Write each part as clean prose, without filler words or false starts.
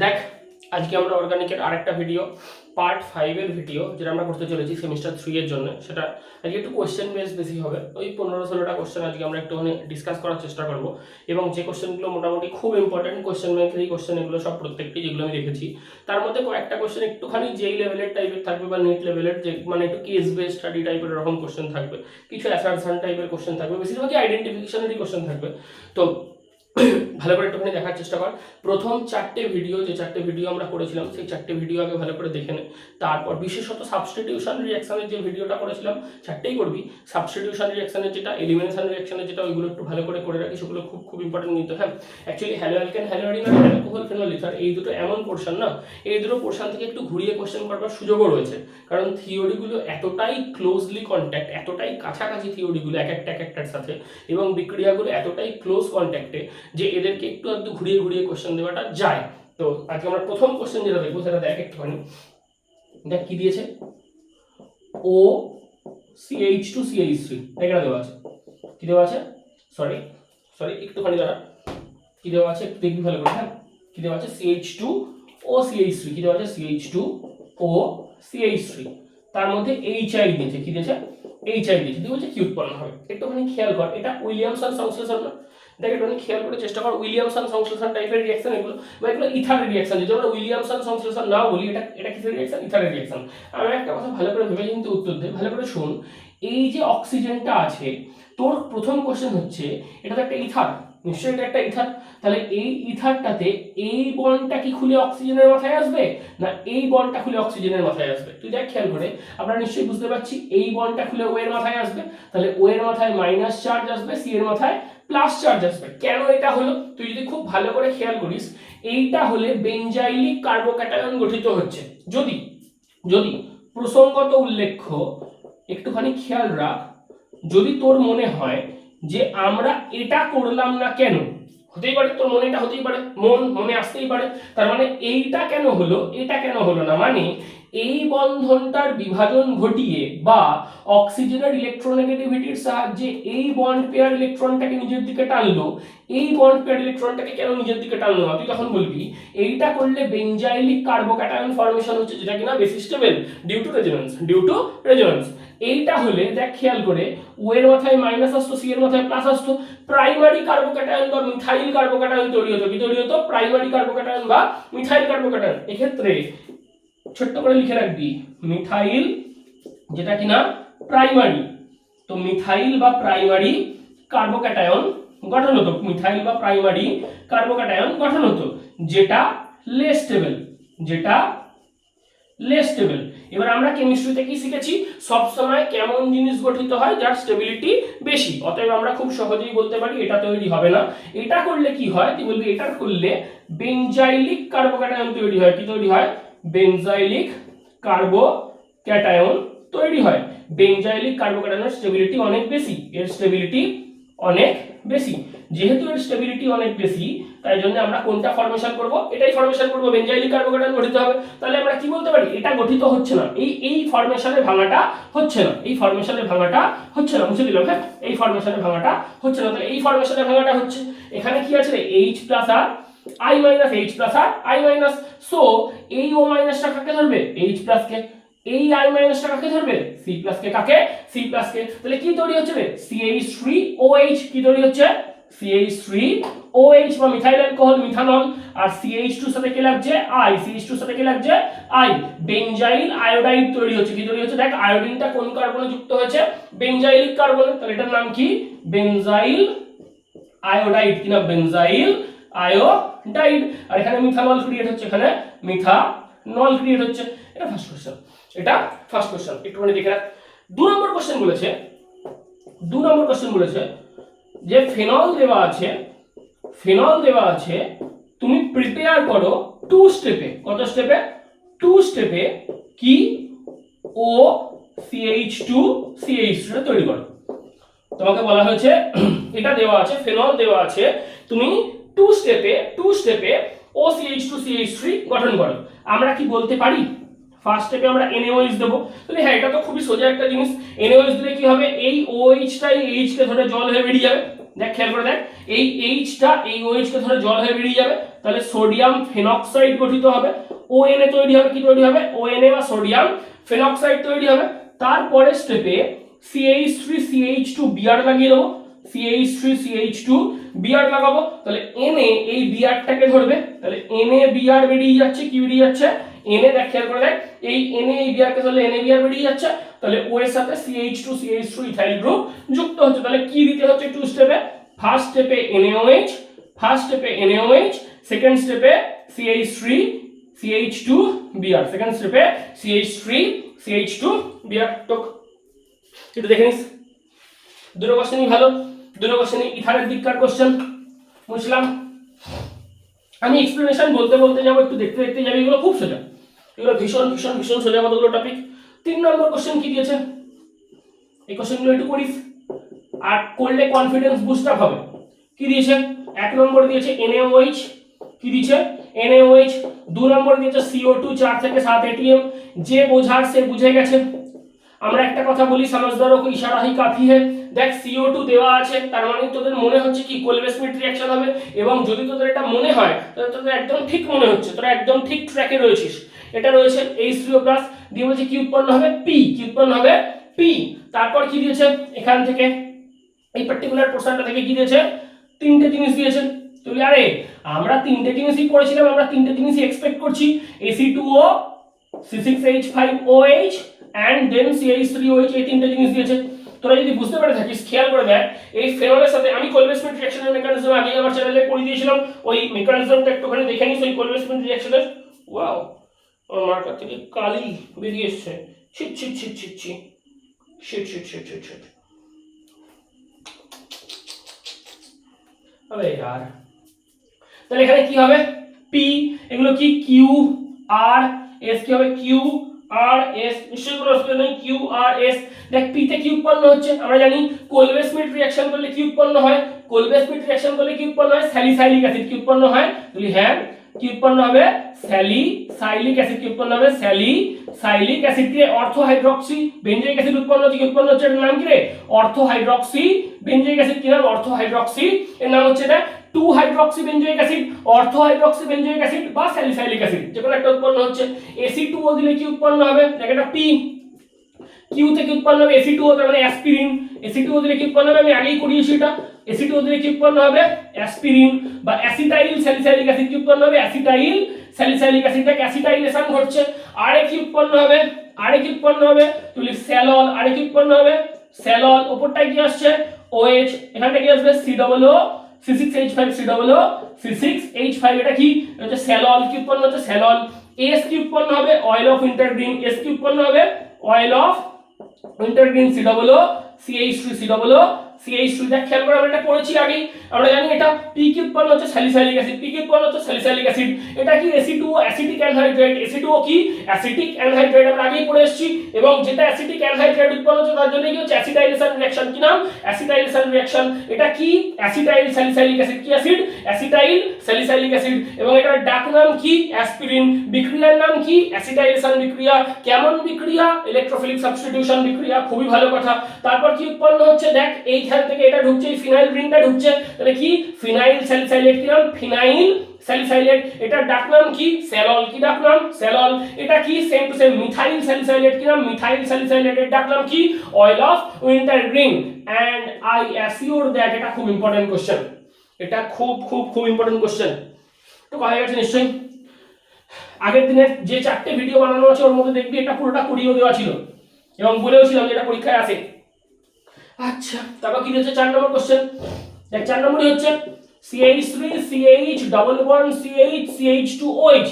দেখ, আজকে আমরা অর্গানিকের আরেকটা ভিডিও পার্ট 5 এর ভিডিও যেটা আমরা করতে চলেছি সেমিস্টার 3 এর জন্য। সেটা আজকে একটু কোশ্চেন বেস বেশি হবে, ওই 15-16টা কোশ্চেন আজকে আমরা একটুখানি ডিসকাস করার চেষ্টা করব। এবং যে কোশ্চেনগুলো মোটামুটি খুব ইম্পর্টেন্ট কোশ্চেন, ব্যাংকের এই কোশ্চেন, এগুলো সব প্রত্যেকটি যেগুলো আমি দেখেছি, তার মধ্যে কয়েকটা কোশ্চেন একটুখানি যেই লেভেলের টাইপের থাকবে বা নেট লেভেলের, যে মানে একটু কেস বেস স্টাডি টাইপের এরকম কোশ্চেন থাকবে, কিছু অ্যাসারশন টাইপের কোশ্চেন থাকবে, বেশিরভাগই আইডেন্টিফিকেশনেরই কোশ্চেন থাকবে। তো ভালো করে একটুখানি দেখার চেষ্টা কর। প্রথম 4টে ভিডিও, যে 4টে ভিডিও আমরা করেছিলাম, সেই 4টে ভিডিও আগে ভালো করে দেখে নে। তারপর বিশেষত সাবস্টিটিউশন রিঅ্যাকশনের যে ভিডিওটা করেছিলাম, 4টেই করবি। সাবস্টিটিউশন রিঅ্যাকশনের যেটা, এলিমিনেশন রিঅ্যাকশনের যেটা, ওইগুলো একটু ভালো করে করে রাখিস, ওগুলো খুব খুব ইম্পর্টেন্ট কিন্তু। হ্যাঁ, actually haloalkane, haloarene আর অ্যালকোহল ফেনল ইথার, এই দুটো এমন পোর্শন না, এই দুটো পোর্শন থেকে একটু ঘুরিয়ে কোশ্চেন করবার সুযোগও রয়েছে। কারণ থিওরিগুলো এতটাই ক্লোজলি কন্ট্যাক্ট, এতটাই কাছাকাছি থিওরিগুলো এক একটার সাথে, এবং বিক্রিয়াগুলো এতটাই ক্লোজ কন্ট্যাক্টে যে এদেরকে একটু একটু ঘুরিয়ে ঘুরিয়ে কোশ্চেন দেওয়াটা যায়। তো আজকে আমরা প্রথম কোশ্চেন যেটা দেখবো সেটা দেখ একটুখানি। দেখ কি দিয়েছে, ও CH2CH3 এখানে দেওয়া আছে। কি দেওয়া আছে? সরি একটুখানি দাঁড়া। কি দেওয়া আছে একটু দেখবি ভালো করে। হ্যাঁ, কি দেওয়া আছে? CH2OCH3। কি দেওয়া আছে? CH2OCH3। তার মধ্যে HI দিয়েছে। কি দিয়েছে? HI দিয়েছে। দিয়ে বলছে কি উৎপন্ন হবে। একটুখানি খেয়াল কর, এটা উইলিয়ামসন সংশ্লেষণ না? দেখ একটুখানি খেয়াল করে চেষ্টা কর, উইলিয়ামসন সংশ্লেষণ টাইপের রিঅ্যাকশন এগুলো, বা এগুলো ইথারের রিঅ্যাকশন। যদি আমরা উইলিয়ামসন সংশ্লেষণ না বলি, এটা কিসের রিঅ্যাকশন? ইথারের রিঅ্যাকশন। আমি একটা কথা ভালো করে ভেবে কিন্তু উত্তর দে, ভালো করে শোন। এই যে অক্সিজেনটা আছে, তোর প্রথম কোশ্চেন হচ্ছে এটা তো একটা ইথার, নিশ্চয়ই এটা একটা ইথার। তাহলে এই ইথারটাতে এই বন্ডটা কি খুলে অক্সিজেনের মাথায় আসবে, না এই বন্ডটা খুলে অক্সিজেনের মাথায় আসবে? তুই দেখ খেয়াল করে, আমরা নিশ্চয়ই বুঝতে পারছি এই বন্ডটা খুলে ও এর মাথায় আসবে। তাহলে ও এর মাথায় মাইনাস চার্জ আসবে, সি এর মাথায় প্লাস চার্জ আসবে। কেন এটা হলো তুই যদি খুব ভালো করে খেয়াল করিস, এইটা হলে বেনজাইলিক কার্বোক্যাটায়ন গঠিত হচ্ছে। যদি যদি প্রসঙ্গত উল্লেখ্য, একটুখানি খেয়াল রাখ, যদি তোর মনে হয় যে আমরা এটা করলাম না কেন, হতেই পারে তোর মনে এটা হতেই পারে, মনে আসতেই পারে, তার মানে এইটা কেন হলো, এটা কেন হলো না, মানে এই বন্ধনটার বিভাজন ঘটিয়ে বা অক্সিজেনের ইলেকট্রোনেগেটিভিটির সাহায্যে এই বন্ড পেয়ার ইলেকট্রনটাকে নিজের দিকে টানলো, এই বন্ড পেয়ার ইলেকট্রনটাকে কেন নিজের দিকে টানলো না? তুই তখন বলবি এইটা করলে বেনজাইলিক কার্বোক্যাটায়ন ফর্মেশন হচ্ছে, যেটা কিনা বেশি স্টেবল ডিউ টু রেজোনেন্স। এইটা হলে দেখ খেয়াল করে, ও এর মাথায় মাইনাস আসতো, সি এর মাথায় প্লাস আসতো, প্রাইমারি কার্বোক্যাটায়ন বা মিথাইল কার্বোক্যাটায়ন তৈরি হতো। কি তৈরি হতো? প্রাইমারি কার্বোক্যাটায়ন বা মিথাইল কার্বোক্যাটায়ন। এক্ষেত্রে ছোট্ট করে লিখে রাখবি মিথাইল, যেটা কিনা প্রাইমারি। তো মিথাইল বা প্রাইমারি কার্বোক্যাটায়ন গঠন হতো, মিথাইল বা প্রাইমারি কার্বোক্যাটায়ন গঠন হতো, যেটা লেস স্টেবল। এবার আমরা কেমিস্ট্রিতে কি শিখেছি? সব সময় কেমন জিনিস গঠিত হয়? যার স্টেবিলিটি বেশি। অতএব আমরা খুব সহজেই বলতে পারি এটা তৈরি হবে না। এটা করলে কি হয়? তুই বলবি এটা করলে বেনজাইলিক কার্বোক্যাটায়ন তৈরি হয়। কি তৈরি হয়? বেনজাইলিক কার্বোক্যাটায়ন তৈরি হয়। বেনজাইলিক কার্বোক্যাটায়নের স্টেবিলিটি অনেক বেশি, এর স্টেবিলিটি অনেক বেশি। যেহেতু এর স্টেবিলিটি অনেক বেশি, তাই জন্য আমরা কোনটা ফর্মেশন করব? এটাই ফর্মেশন করব, বেনজাইলিক কার্বোক্যাটায়ন গঠিত হবে। তাহলে আমরা কি বলতে পারি? এটা গঠিত হচ্ছে না, এই ফর্মেশনে ভাঙাটা হচ্ছে না, মুছে দিলাম। হ্যাঁ, এই ফর্মেশনে ভাঙাটা হচ্ছে না। তাহলে এই ফর্মেশনে ভাঙাটা হচ্ছে। এখানে কি আছে রে? H প্লাস আর I মাইনাস, H প্লাস আর I মাইনাস। সো এই O মাইনাসটা কাকে ধরবে? H প্লাস কে। এই I মাইনাসটা কাকে ধরবে? C প্লাস কে। কাকে? C প্লাস কে। তাহলে কি তৈরি হচ্ছে রে? CH3OH। কি তৈরি হচ্ছে? CH3OH বা মিথাইল অ্যালকোহল, মিথানল। আর CH2 সাথে কি লাগছে? CH2 সাথে কি লাগছে? I। বেনজাইল আয়োডাইড তৈরি হচ্ছে। কি তৈরি হচ্ছে? দেখ আয়োডিনটা কোন কার্বনে যুক্ত হয়েছে? বেনজাইলিক কার্বনে। তাহলে এটার নাম কি? Benzyl iodide. কি না? Benzyl iodide. আর এখানে মিথানল ক্রিয়েট হচ্ছে, এখানে মিথানল ক্রিয়েট হচ্ছে। এটা ফার্স্ট কোশ্চেন। একটুখানি দেখে রাখ। 2 নম্বর কোশ্চেন বলেছে যে ফেনল দেওয়া আছে, তুমি প্রিপেয়ার করো 2 স্টেপে। কত স্টেপে? 2 স্টেপে কি ও CH2CH3 তৈরি করো। তোমাকে বলা হয়েছে এটা দেওয়া আছে, ফেনল দেওয়া আছে, তুমি 2 স্টেপে ও CH2CH3 গঠন করো। আমরা কি বলতে পারি? ফার্স্ট স্টেপে আমরা NaOH দেব। তাহলে হ্যাঁ, এটা তো খুবই সোজা একটা জিনিস। NaOH দিলে কি হবে? এই OH টাই H কে ধরে জল হয়ে বেরিয়ে যাবে। দেখ খেয়াল করে দেখ, এই এইচটা এই OH কে ধরে জল হয়ে বেরিয়ে যাবে, তাহলে সোডিয়াম ফেনক্সাইড গঠিত হবে, ONA তৈরি হবে, কি তৈরি হবে ONA বা সোডিয়াম ফেনক্সাইড তৈরি হবে। তারপরে স্টেপে CH3CH2 বিআর লাগিয়ে দেবো, CH3CH2 বিআর লাগাবো, তাহলে Na এই বিআরটাকে ধরবে, তাহলে Na বিআর বেরিয়ে যাচ্ছে, কি বেরিয়ে যাচ্ছে Na, দেখ খেয়াল করে দেখ, এই Na এই বিআর কে ধরলে Na বিআর বেরিয়ে যাচ্ছে, তাহলে O এর সাথে CH2CH2 ইথাইল গ্রুপ যুক্ত হচ্ছে। তাহলে কি দিতে হচ্ছে টু স্টেপে, ফার্স্ট স্টেপে NaOH, সেকেন্ড স্টেপে CH3CH2 বিআর, সেকেন্ড স্টেপে CH3CH2 বিআর। তো একটু দেখে নিস, দুটো কোশ্চেনই ভালো, দুটো কোশ্চেনই ইথারের দিককার কোশ্চেন বুঝলাম। আমি এক্সপ্লেনেশন বলতে বলতে যাবো, একটু দেখতে দেখতে যাবি, এগুলো খুব সোজা, এগুলো ভীষণ ভীষণ ভীষণ সোজা কতগুলো টপিক। 3 নম্বর কোশ্চেন কি দিয়েছে, এই কোশ্চেনগুলো একটু করিস, আর করলে কনফিডেন্স বুস্ট আপ হবে। কি দিয়েছে, 1 নম্বর দিয়েছে NaOH, কি দিয়েছে NaOH। 2 নম্বর দিয়েছে CO2 4 থেকে 7 ATM, যে বোঝার সে বুঝে গেছে। আমরা একটা কথা বলি, সমঝদারও কো ইশারা হি কাফি है। দেখ CO2 দেওয়া আছে, তার মানে তোদের মনে হচ্ছে কি কোলবেসমিট রিঅ্যাকশন হবে, এবং যদি তোদের এটা মনে হয় তাহলে তোদের একদম ঠিক মনে হচ্ছে, তোরা একদম ঠিক ট্র্যাকে রয়েছিস। এটা রয়েছে H3O+ দিয়ে বলছে কি উৎপন্ন হবে P, কি উৎপন্ন হবে P। তারপর কি দিয়েছে এখান থেকে এই পার্টিকুলার পোরশনটা থেকে কি দিয়েছে, তিনটে জিনিস দিয়েছে। তুই আরে আমরা তিনটে জিনিসই পড়েছিলাম, আমরা তিনটে জিনিসই এক্সপেক্ট করছি, Ac2O, C6H5OH and then CH3OH, এই তিনটে জিনিস দিয়েছে। তোরা যদি বুঝতে পারে থাকিস, খেয়াল করে দেখ, এই ফেনলের সাথে আমি কোলবেসমিট রিঅ্যাকশনের মেকানিজম আগে আমার চ্যানেলে করে দিয়েছিলাম, ওই মেকানিজমটা একটুখানি দেখে নিস, ওই কোলবেসমিট রিঅ্যাকশনের। ওয়াও, আমার মার্কার থেকে কালি বেরিয়ে এসছে, ছিট ছিট ছিট ছিট ছিট shit shit shit shit shit. আরে यार, তাহলে এখানে কি হবে P, এগুলো কি QRS, কি হবে QRS, নিশ্চয়ই কোনো অসুবিধা নেই, QRS। দেখ P তে কি উৎপন্ন হচ্ছে, আমরা জানি কোলবেসমিট রিঅ্যাকশন করলে কি উৎপন্ন হয়, কোলবেসমিট রিঅ্যাকশন করলে কি উৎপন্ন হয় স্যালিসাইলিক অ্যাসিড, কি উৎপন্ন হয় বলি হ্যাঁ, কি উৎপন্ন হবে স্যালিসাইলিক অ্যাসিড, কি উৎপন্ন হবে স্যালিসাইলিক অ্যাসিড দিয়ে অর্থোহাইড্রক্সি বেঞ্জোইক অ্যাসিড উৎপন্ন হচ্ছে, কি উৎপন্ন হচ্ছে, এর নাম কি রে অর্থোহাইড্রক্সি বেঞ্জোইক অ্যাসিড, কি নাম অর্থোহাইড্রক্সি, এর নাম হচ্ছে এটা 2 hydroxy benzoic acid, orthohydroxy benzoic acid বা স্যালিসাইলিক অ্যাসিড, যে কোনো একটা উৎপন্ন হচ্ছে। Ac2O দিলে কি উৎপন্ন হবে, দেখ এটা P, Q থেকে উৎপন্ন হবে Ac2O, তার মানে অ্যাসপিরিন। Ac2O দিলে কি উৎপন্ন হবে, আমি আগেই করিয়েছি এটা, Ac2O দিলে কি উৎপন্ন হবে অ্যাসপিরিন বা অ্যাসিটাইল স্যালিসাইলিক অ্যাসিড, কি উৎপন্ন হবে অ্যাসিটাইল স্যালিসাইলিক অ্যাসিড, থেকে অ্যাসিটাইলেশন ঘটছে। আরে কি উৎপন্ন হবে, আরে কি উৎপন্ন হবে তুই স্যালল, আরে কি উৎপন্ন হবে স্যালল, উপরটায় কি আসছে OH, এখানটা কি আসবে COO, C6H5 COO, C6H5, এটা কি হচ্ছে স্যালল, কি উৎপন্ন হচ্ছে স্যালল। S কি উৎপন্ন হবে অয়েল অফ ইন্টারগ্রিন, S কি উৎপন্ন হবে oil of ইন্টারগ্রিন, COO, CH3 CH3, দেখ খেয়াল করে আমরা এটা পড়েছি আগেই, আমরা জানি এটা P কি উৎপন্ন হচ্ছে স্যালিসাইলিক অ্যাসিড, P কি উৎপন্ন হচ্ছে স্যালিসাইলিক অ্যাসিড, এটা কি Ac2O অ্যাসিটিক অ্যানহাইড্রাইড, Ac2O কি অ্যাসিটিক অ্যানহাইড্রাইড, আমরা আগেই পড়ে এসেছি, এবং যেটা অ্যাসিটিক অ্যানহাইড্রাইড উৎপন্ন হচ্ছে তার জন্য কি হচ্ছে অ্যাসিটাইলেশন রিঅ্যাকশন, কি নাম অ্যাসিটাইলেশন রিঅ্যাকশন। এটা কি অ্যাসিটাইল স্যালিসাইলিক অ্যাসিড, কি অ্যাসিড অ্যাসিটাইল স্যালিসাইলিক অ্যাসিড, এবং এটার ডাক নাম কি অ্যাসপিরিন, বিক্রিয়ার নাম কি অ্যাসিটাইলেশন বিক্রিয়া। কেমন বিক্রিয়া, ইলেকট্রোফিলিক সাবস্টিটিউশন বিক্রিয়া, খুবই ভালো কথা। তারপর কি উৎপন্ন হচ্ছে, দেখ এইখান থেকে এটা ঢুকছে, এই ফিনাইল রিংটা ঢুকছে, তাহলে কি ফিনাইল স্যালিসাইলেট, কি নাম ফিনাইল স্যালিসাইলেট, এটার ডাক নাম কি স্যালল, কি ডাক নাম স্যালল। এটা কি same to same methyl salicylate, কি নাম মিথাইল স্যালিসাইলেট, এর ডাক নাম কি oil of wintergreen. And I assure that এটা খুব ইম্পর্টেন্ট কোশ্চেন, এটা খুব খুব খুব ইম্পর্টেন্ট কোশ্চেন। তো কথা গেছে নিশ্চয়ই, আগের দিনের যে 4টে ভিডিও বানানো আছে ওর মধ্যে দেখবি এটা পুরোটা করিয়েও দেওয়া ছিল, এবং বলেও ছিলাম যে এটা পরীক্ষায় আসে। আচ্ছা, তারপর কি হচ্ছে 4 নম্বর কোশ্চেন, দেখ 4 নম্বরই হচ্ছে CH3CH CH2OH,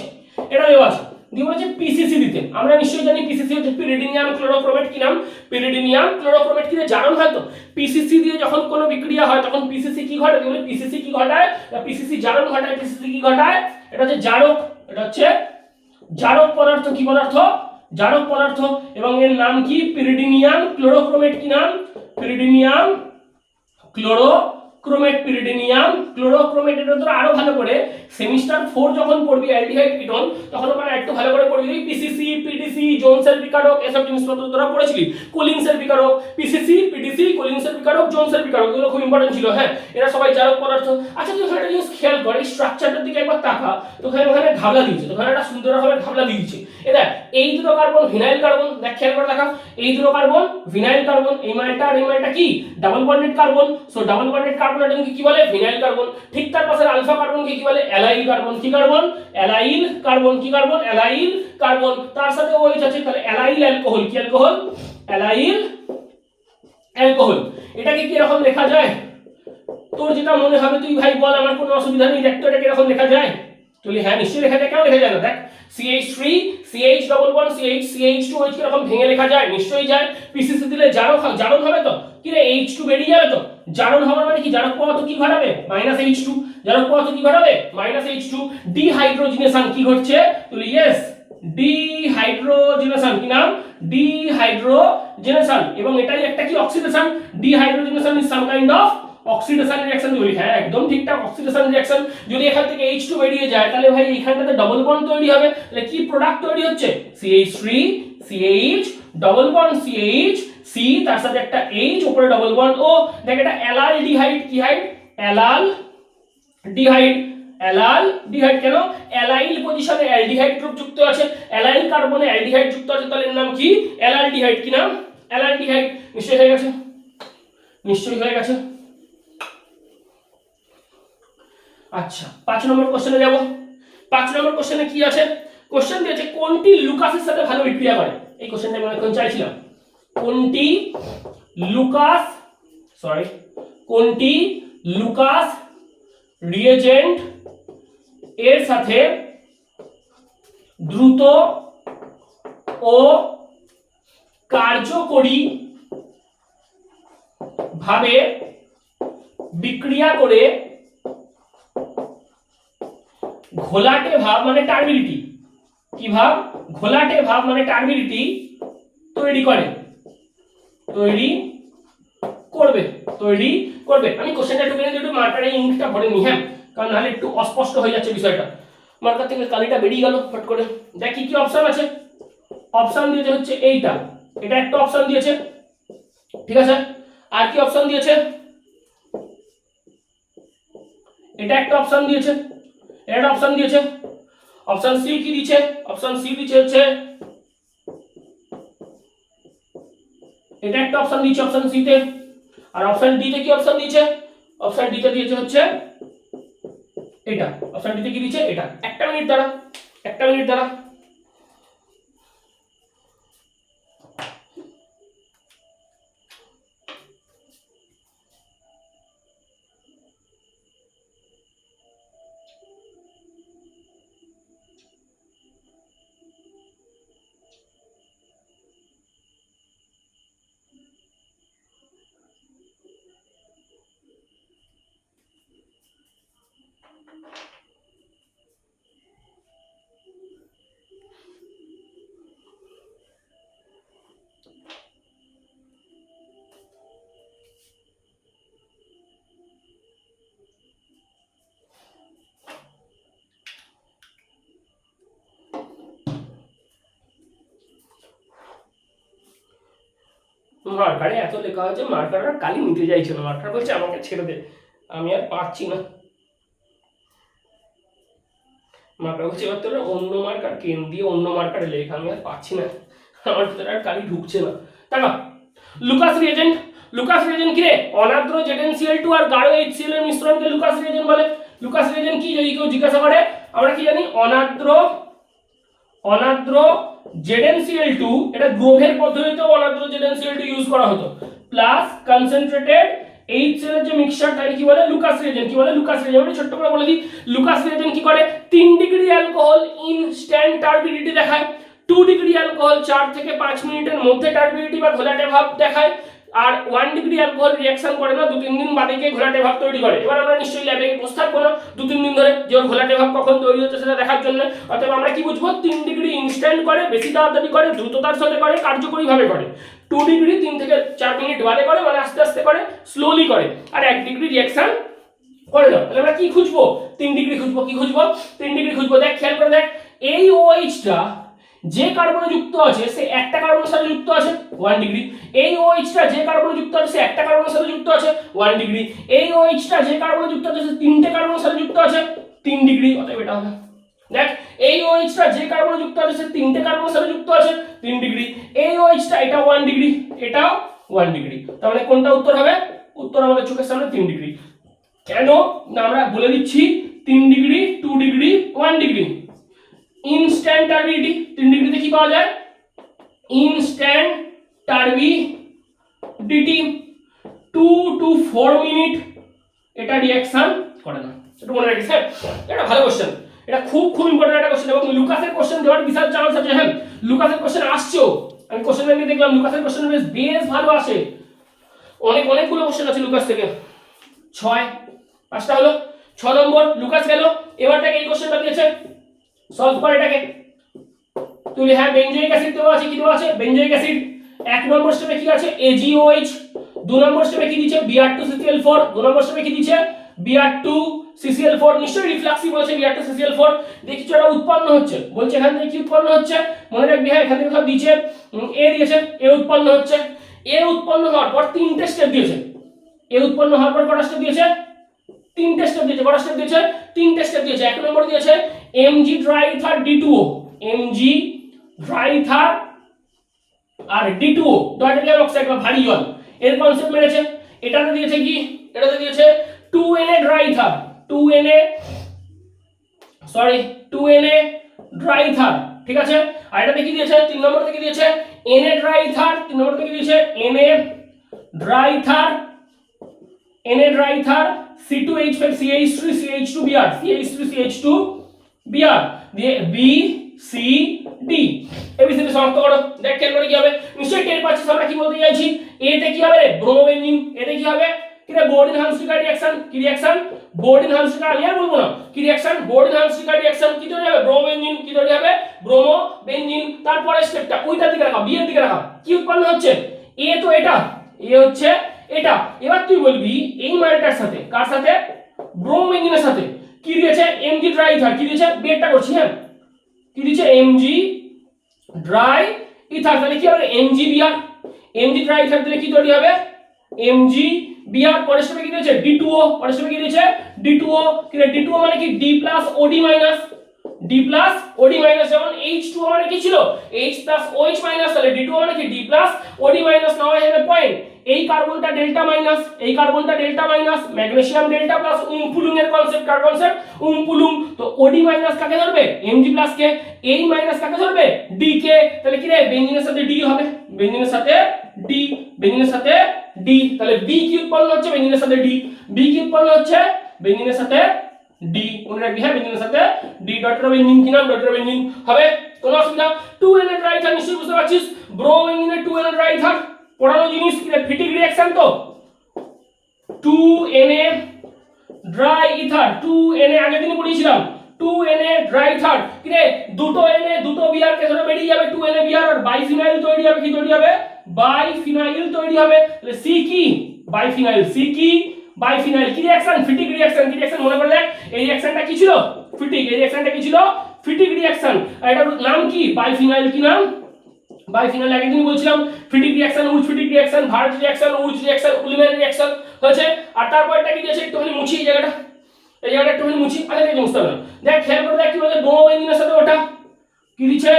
এটা দেওয়া আছে, দিয়ে বলেছে PCC দিতে। আমরা নিশ্চয়ই জানি PCC হচ্ছে পিরিডিনিয়াম ক্লোরোক্রোমেট, কি নাম পিরিডিনিয়াম ক্লোরোক্রোমেট, কি জানুন হয়তো PCC দিয়ে যখন কোনো বিক্রিয়া হয় তখন PCC কি ঘটে, বলে PCC কি ঘটায়, PCC জারণ ঘটায়, PCC কি ঘটায়, এটা হচ্ছে জারক, এটা হচ্ছে জারক পদার্থ, কি পদার্থ জারক পদার্থ, এবং এর নাম কি পিরিডিনিয়াম ক্লোরোক্রোমেট, কি নাম পিরিডিনিয়াম ক্রোমেট পিরিডিনিয়াম ক্লোরোক্রোমেট। এটা তোরা আরো ভালো করে সেমিস্টার 4 যখন পড়বি অ্যালডিহাইড কিটোন তখন ওখানে একটু ভালো করে পড়বি পিসিসি পিডিসি জোনসের বিকারক এসব জিনিসপত্র তোরা পড়েছিলি, কোলিনসের বিকারক পিসিসি পিডিসি কোলিনসের বিকারক জোনসের বিকারক, এগুলো খুব ইম্পর্টেন্ট ছিল। হ্যাঁ, এরা সবাই জারক পদার্থ। আচ্ছা তুই একটা জিনিস খেয়াল কর, এই স্ট্রাকচারটার দিকে একবার তাকা, তো ওখানে ঘাবলা দিয়েছে, তো ওখানে একটা সুন্দরভাবে ঘাবলা দিয়েছে। এটা এই দুটো কার্বন ভিনাইল কার্বন, দেখ খেয়াল করে দেখা, এই দুটো কার্বন ভিনাইল কার্বন, এই মালটা আর এই মালটা কি double bonded carbon. So double bonded carbon এটাকে কি বলে ভিনাইল কার্বন। ঠিক তার পাশে আলফা কার্বনকে কি বলে অ্যালাইল কার্বন। কি কার্বন অ্যালাইল কার্বন। কি কার্বন অ্যালাইল কার্বন। তার সাথে OH আছে, তাহলে অ্যালাইল অ্যালকোহল। কি অ্যালকোহল অ্যালাইল অ্যালকোহল। এটাকে কি এরকম লেখা যায়? তোর যেটা মনে হবে তুই ভাই বল, আমার কোনো অসুবিধা নেই, দেখ তো এটাকে এরকম লেখা যায়? তুই হ্যাঁ নিশ্চয়ই লেখা যায়, কেন লেখা যায় না? দেখ CH3 CH double bond CH CH2OH এরকম ভেঙে লেখা যায়, নিশ্চয়ই যায়। পিসিসি দিলে জারণ হবে তো, কি রে H2 বেরিয়ে যাবে তো। জারণ হওয়ার মানে কি, জারক পদার্থ কি ঘটাবে -H2, জারক পদার্থ কি ঘটাবে -H2। ডিহাইড্রোজিনেশন কি ঘটছে, তুই ইয়েস ডিহাইড্রোজিনেশন। কি নাম ডিহাইড্রোজিনেশন। এবং এটাই একটা কি oxidation. Dehydrogenation is some kind of oxidation reaction বলি। হ্যাঁ একদম ঠিকঠাক, অক্সিডেশন রিঅ্যাকশন। যদি এখান থেকে H2 বেরিয়ে যায় তাহলে ভাই এখানটাতে ডাবল বন্ড তৈরি হবে, তাহলে কি প্রোডাক্ট তৈরি হচ্ছে CH3 CH double bond CH C, তার সাথে একটা H উপরে ডাবল বন্ড ও। দেখ এটা অ্যালালডিহাইড। কি হাইড অ্যালালডিহাইড। অ্যালালডিহাইড কেন, অ্যালাইল পজিশনে অ্যালডিহাইড গ্রুপ যুক্ত আছে, অ্যালাইল কার্বনে অ্যালডিহাইড যুক্ত আছে, তাহলে এর নাম কি অ্যালালডিহাইড। কি নাম অ্যালালডিহাইড। নিশ্চয়ই হয়ে গেছে, নিশ্চয়ই হয়ে গেছে। আচ্ছা 5 নম্বর কোশ্চেনে যাব। 5 নম্বর কোশ্চেনে কি আছে, কোশ্চেন দিয়েছে কোনটি লুকাসের সাথে ভালো বিক্রিয়া করে। এই কোশ্চেনটা আমি অনেকক্ষণ চাইছিলাম। কোনটি লুকাস রিএজেন্ট এর সাথে দ্রুত ও কার্যকরী ভাবে বিক্রিয়া করে ঘোলাটে ভাব মানে টার্বিডিটি, কি ভাব ঘোলাটে ভাব মানে টার্বিডিটি তৈরি করবে। আমি কোশ্চেনটা একটু মার্কারে ইংলিশটা ভরে নি, হ্যাঁ, কারণ নাহলে একটু অস্পষ্ট হয়ে যাচ্ছে বিষয়টা। মার্কার থেকে কালিটা বেরিয়ে গেল ফট করে। দেখ কি কি অপশন আছে, অপশন দিয়েছে হচ্ছে এইটা, এটা একটা অপশন দিয়েছে, ঠিক আছে। আর কি অপশন দিয়েছে, এটা একটা অপশন দিয়েছে, এটা অপশন দিয়েছে। অপশন সি কি দিয়েছে, অপশন সি দিয়েছে হচ্ছে এটা একটা অপশন দিয়েছে অপশন সি তে। আর অপশন ডি তে কি অপশন দিয়েছে, অপশন ডি তে দিয়েছে হচ্ছে এটা, অপশন ডি তে কি দিয়েছে এটা। একটা মিনিট দাঁড়া। মার্কারে এত লেখা হয়েছে, মার্কার আর কালি নিতে চাইছে না, মার্কার বলছে আমাকে ছেড়ে দে, আমি আর পারছি না। মার্কার বলছে এবার তোর অন্য মার্কার কেন দিয়ে অন্য মার্কারে লেখা, আমি আর পারছি না, আমার ভিতরে আর কালি ঢুকছে না। টাকা লুকাস রিএজেন্ট কি রে, অনাদ্র ZnCl2 আর গাঢ় HCl এর মিশ্রণকে লুকাস রিএজেন্ট বলে। লুকাস রিএজেন্ট কি, যদি কেউ জিজ্ঞাসা করে আমরা কি জানি, অনাদ্র ZnCl2, এটা গ্রোভের পদ্ধতিতেও অনাদ্র ZnCl2 ইউজ করা হতো, প্লাস কনসেন্ট্রেটেড HCl এর যে মিক্সচার তাকে কি বলে লুকাস রিএজেন্ট। কি বলে লুকাস রিএজেন্ট, আমি ছোট্ট করে বলে দিই। লুকাস রিএজেন্ট কি করে, 3 ডিগ্রি অ্যালকোহল ইনস্ট্যান্ট টার্বিডিটি দেখায়, 2 ডিগ্রি অ্যালকোহল 4 থেকে 5 মিনিটের মধ্যে টার্বিডিটি বা ঘোলাটে ভাব দেখায়, আর 1 ডিগ্রি অ্যালকোহল রিঅ্যাকশন করে না, 2-3 দিন বাদে গিয়ে ঘোলাটে ভাব তৈরি করে। এবার আমরা নিশ্চয়ই ল্যাবে বসে থাকবো না 2-3 দিন ধরে যে ওর ঘোলাটে ভাব কখন তৈরি হচ্ছে সেটা দেখার জন্য। অতএব আমরা কি বুঝবো, 3 ডিগ্রি ইনস্ট্যান্ট করে, বেশি তাড়াতাড়ি করে, দ্রুততার সাথে করে, কার্যকরী ভাবে করে। 2 ডিগ্রি 3 থেকে 4 মিনিট বাদে করে, মানে আস্তে আস্তে করে, স্লোলি করে, আর 1 ডিগ্রি রিঅ্যাকশন করে না। তাহলে আমরা কি খুঁজবো? 3 ডিগ্রি খুঁজবো। কি খুঁজবো? 3 ডিগ্রি খুঁজবো। দেখ খেয়াল করে দেখ, এই OH টা যে কার্বনে যুক্ত আছে সে একটা কার্বনের সাথে যুক্ত আছে 1 ডিগ্রি। এই OH টা যে কার্বনে যুক্ত আছে সে একটা কার্বনের সাথে যুক্ত আছে 1 ডিগ্রি। এই OH টা যে কার্বনে যুক্ত আছে সে তিনটে কার্বনের সাথে যুক্ত আছে 3 ডিগ্রি। অতএব এটা হবে। দেখ এই OH টা যে কার্বনে যুক্ত আছে সে তিনটে কার্বনের সাথে যুক্ত আছে 3 ডিগ্রি। এই OH টা এটা 1 ডিগ্রি, এটাও 1 ডিগ্রি। তাহলে কোনটা উত্তর হবে? উত্তর আমাদের চোখের সামনে 3 ডিগ্রি। কেন না আমরা বলে দিচ্ছি 3 degree, 2 degree, 1 degree. Instant turbidity 3 ডিগ্রিতে কি পাওয়া যায়? ইনস্ট্যান্ট টার্বিডিটি 2 to 4 মিনিট এটা রিঅ্যাকশন করে না। এটা মনে রাখিস। হ্যাঁ, এটা ভালো কোশ্চেন, এটা খুব খুব ইম্পর্টেন্ট একটা কোশ্চেন, এবং লুকাসের কোশ্চেন দেওয়ার বিশাল চান্স আছে। হ্যাঁ, লুকাসের কোশ্চেন আসছেও, আমি কোশ্চেন ব্যাংকে দেখলাম লুকাসের কোশ্চেন বেশ ভালো আসে, অনেকগুলো কোশ্চেন আছে লুকাস থেকে। 5টা হলো, 6 নম্বর লুকাস গেল। এবার থেকে এই কোশ্চেনটা দিয়েছে, সলভ করে এটাকে তুই। হ্যাঁ, বেনজোইক অ্যাসিড দেওয়া আছে। কি দেওয়া আছে? Benzoic acid. 1 নম্বর স্টেপে কি আছে? AgOH। 2 নম্বর স্টেপে কি দিয়েছে? Br2CCl4। 2 নম্বর স্টেপে কি দিয়েছে? Br2CCl4। নিশ্চয়ই রিফ্লাক্সি বলেছে Br2CCl4। দেখি এটা উৎপন্ন হচ্ছে, বলছে এখান থেকে কি উৎপন্ন হচ্ছে, মনে রাখবি। হ্যাঁ, এখান থেকে সব দিয়েছে, A দিয়েছে, A উৎপন্ন হচ্ছে। A উৎপন্ন হওয়ার পর 3টে স্টেপ দিয়েছে। A উৎপন্ন হওয়ার পর কটা স্টেপ দিয়েছে? 3টে স্টেপ দিয়েছে। কটা স্টেপ দিয়েছে? 3টে স্টেপ দিয়েছে। 1 নম্বর দিয়েছে Mg ড্রাইথার D2O, Mg ড্রাইথার আর D2O ডাইটারিয়াম অক্সাইড বা ভারী জল, এর কনসেপ্ট মেরেছে। এটাতে দিয়েছে কি? এটাতে দিয়েছে 2Na ড্রাইথার, 2Na ড্রাইথার, ঠিক আছে। আর এটাতে কি দিয়েছে? 3 নম্বর থেকে দিয়েছে Na ড্রাইথার। 3 নম্বর থেকে দিয়েছে Na ড্রাইথার, Na ড্রাইথার C2H5 CH3 CH2Br, CH3 CH2Br দিয়ে BCD। এবিসিডি সমাপ্ত করো। দেখ খেয়াল করে কি হবে, নিশ্চয়ই টের পাচ্ছিস আমরা কি বলতে চাইছি। এ তে কি হবে? ব্রোমোবেনজিন। এতে কি হবে? কি রে? বোর্ডিন হামস্টিকার রিঅ্যাকশন। কি রিঅ্যাকশন? বোর্ডিন হামস্টিকার। আমি আর বলবো না কি রিঅ্যাকশন, বোর্ডিন হামস্টিকার রিঅ্যাকশন। কি তৈরি হবে? ব্রোমোবেনজিন। কি তৈরি হবে? ব্রোমোবেনজিন। তারপরে স্টেপটা ওইটার দিকে রাখা, বি এর দিকে রাখা। কি উৎপন্ন হচ্ছে? এ তো এটা, এ হচ্ছে এটা। এবার তুই বলবি এই মালটার সাথে, কার সাথে? ব্রোমোবেনজিনের সাথে কি দিয়েছে? Mg ড্রাইথার। কি দিয়েছে? বেরটা করছি। হ্যাঁ, কি দিয়েছে? Mg dry ether. তাহলে কি হবে? MgBr। Mg ড্রাই ইথার দিলে কি তৈরি হবে? MgBr। পরের স্টেপে কি দিয়েছে? D2O। পরের স্টেপে কি দিয়েছে? D2O। কি রে? D2O মানে কি? D plus OD minus, D plus OD minus. যেমন H2O মানে কি ছিল? H plus OH minus. তাহলে D2O মানে কি? D plus OD minus. Now হয়ে যাবে পয়েন্ট। এই কার্বনটা ডেল্টা মাইনাস, এই কার্বনটা delta minus, magnesium delta plus umpolung এর কনসেপ্ট। কার কনসেপ্ট? উমপুলুং। তো OD মাইনাস কাকে ধরবে? Mg প্লাস কে। এই মাইনাস কাকে ধরবে? D কে। তাহলে কি রে? বেনজিনের সাথে D হবে, বেনজিনের সাথে D, বেনজিনের সাথে D। তাহলে B কি উৎপন্ন হচ্ছে? বেনজিনের সাথে D। B কি উৎপন্ন হচ্ছে? বেনজিনের সাথে D। মনে রাখবি। হ্যাঁ, বেনজিনের সাথে D। ডটার বেনজিন কি নাম? ডটার বেনজিন হবে। কোনো অসুবিধা? 2Na ড্রাইথার নিশ্চয়ই বুঝতে পারছিস। ব্রোমোবেনজিনের 2Na ড্রাইথার পড়ানো জিনিস, কি ফিটিক রিঅ্যাকশন তো। 2Na ড্রাই ইথার, 2Na আগের দিন পড়িয়েছিলাম। 2Na ড্রাই ইথার, কি রে? দুটো Na দুটো Br কে ধরে বেরিয়ে যাবে 2Na Br, আর বাইফিনাইল তৈরি হবে। কি তৈরি হবে? বাইফিনাইল তৈরি হবে। তাহলে C কি? বাইফিনাইল। C কি? বাইফিনাইল। কি রিঅ্যাকশন? ফিটিক রিঅ্যাকশন। কি রিঅ্যাকশন মনে করে দেখ, এই রিঅ্যাকশনটা কি ছিল? ফিটিক। এই রিঅ্যাকশনটা কি ছিল? ফিটিক রিঅ্যাকশন। আর এটার নাম কি? বাইফিনাইল। কি নাম? বাইফিনাইল। আগের দিন বলছিলাম Fittig reaction, Wurtz Fittig reaction, Wurtz reaction, Wurtz reaction, Ullmann reaction হয়েছে। আর তারপর এটা কি দিয়েছে? একটুখানি মুছি এই জায়গাটা, এই জায়গাটা একটুখানি মুছি। আচ্ছা, দেখে বুঝতে হবে। দেখ খেয়াল করে দেখ কি বলে, ব্রোমোবেনজিনের সাথে ওটা কি দিচ্ছে?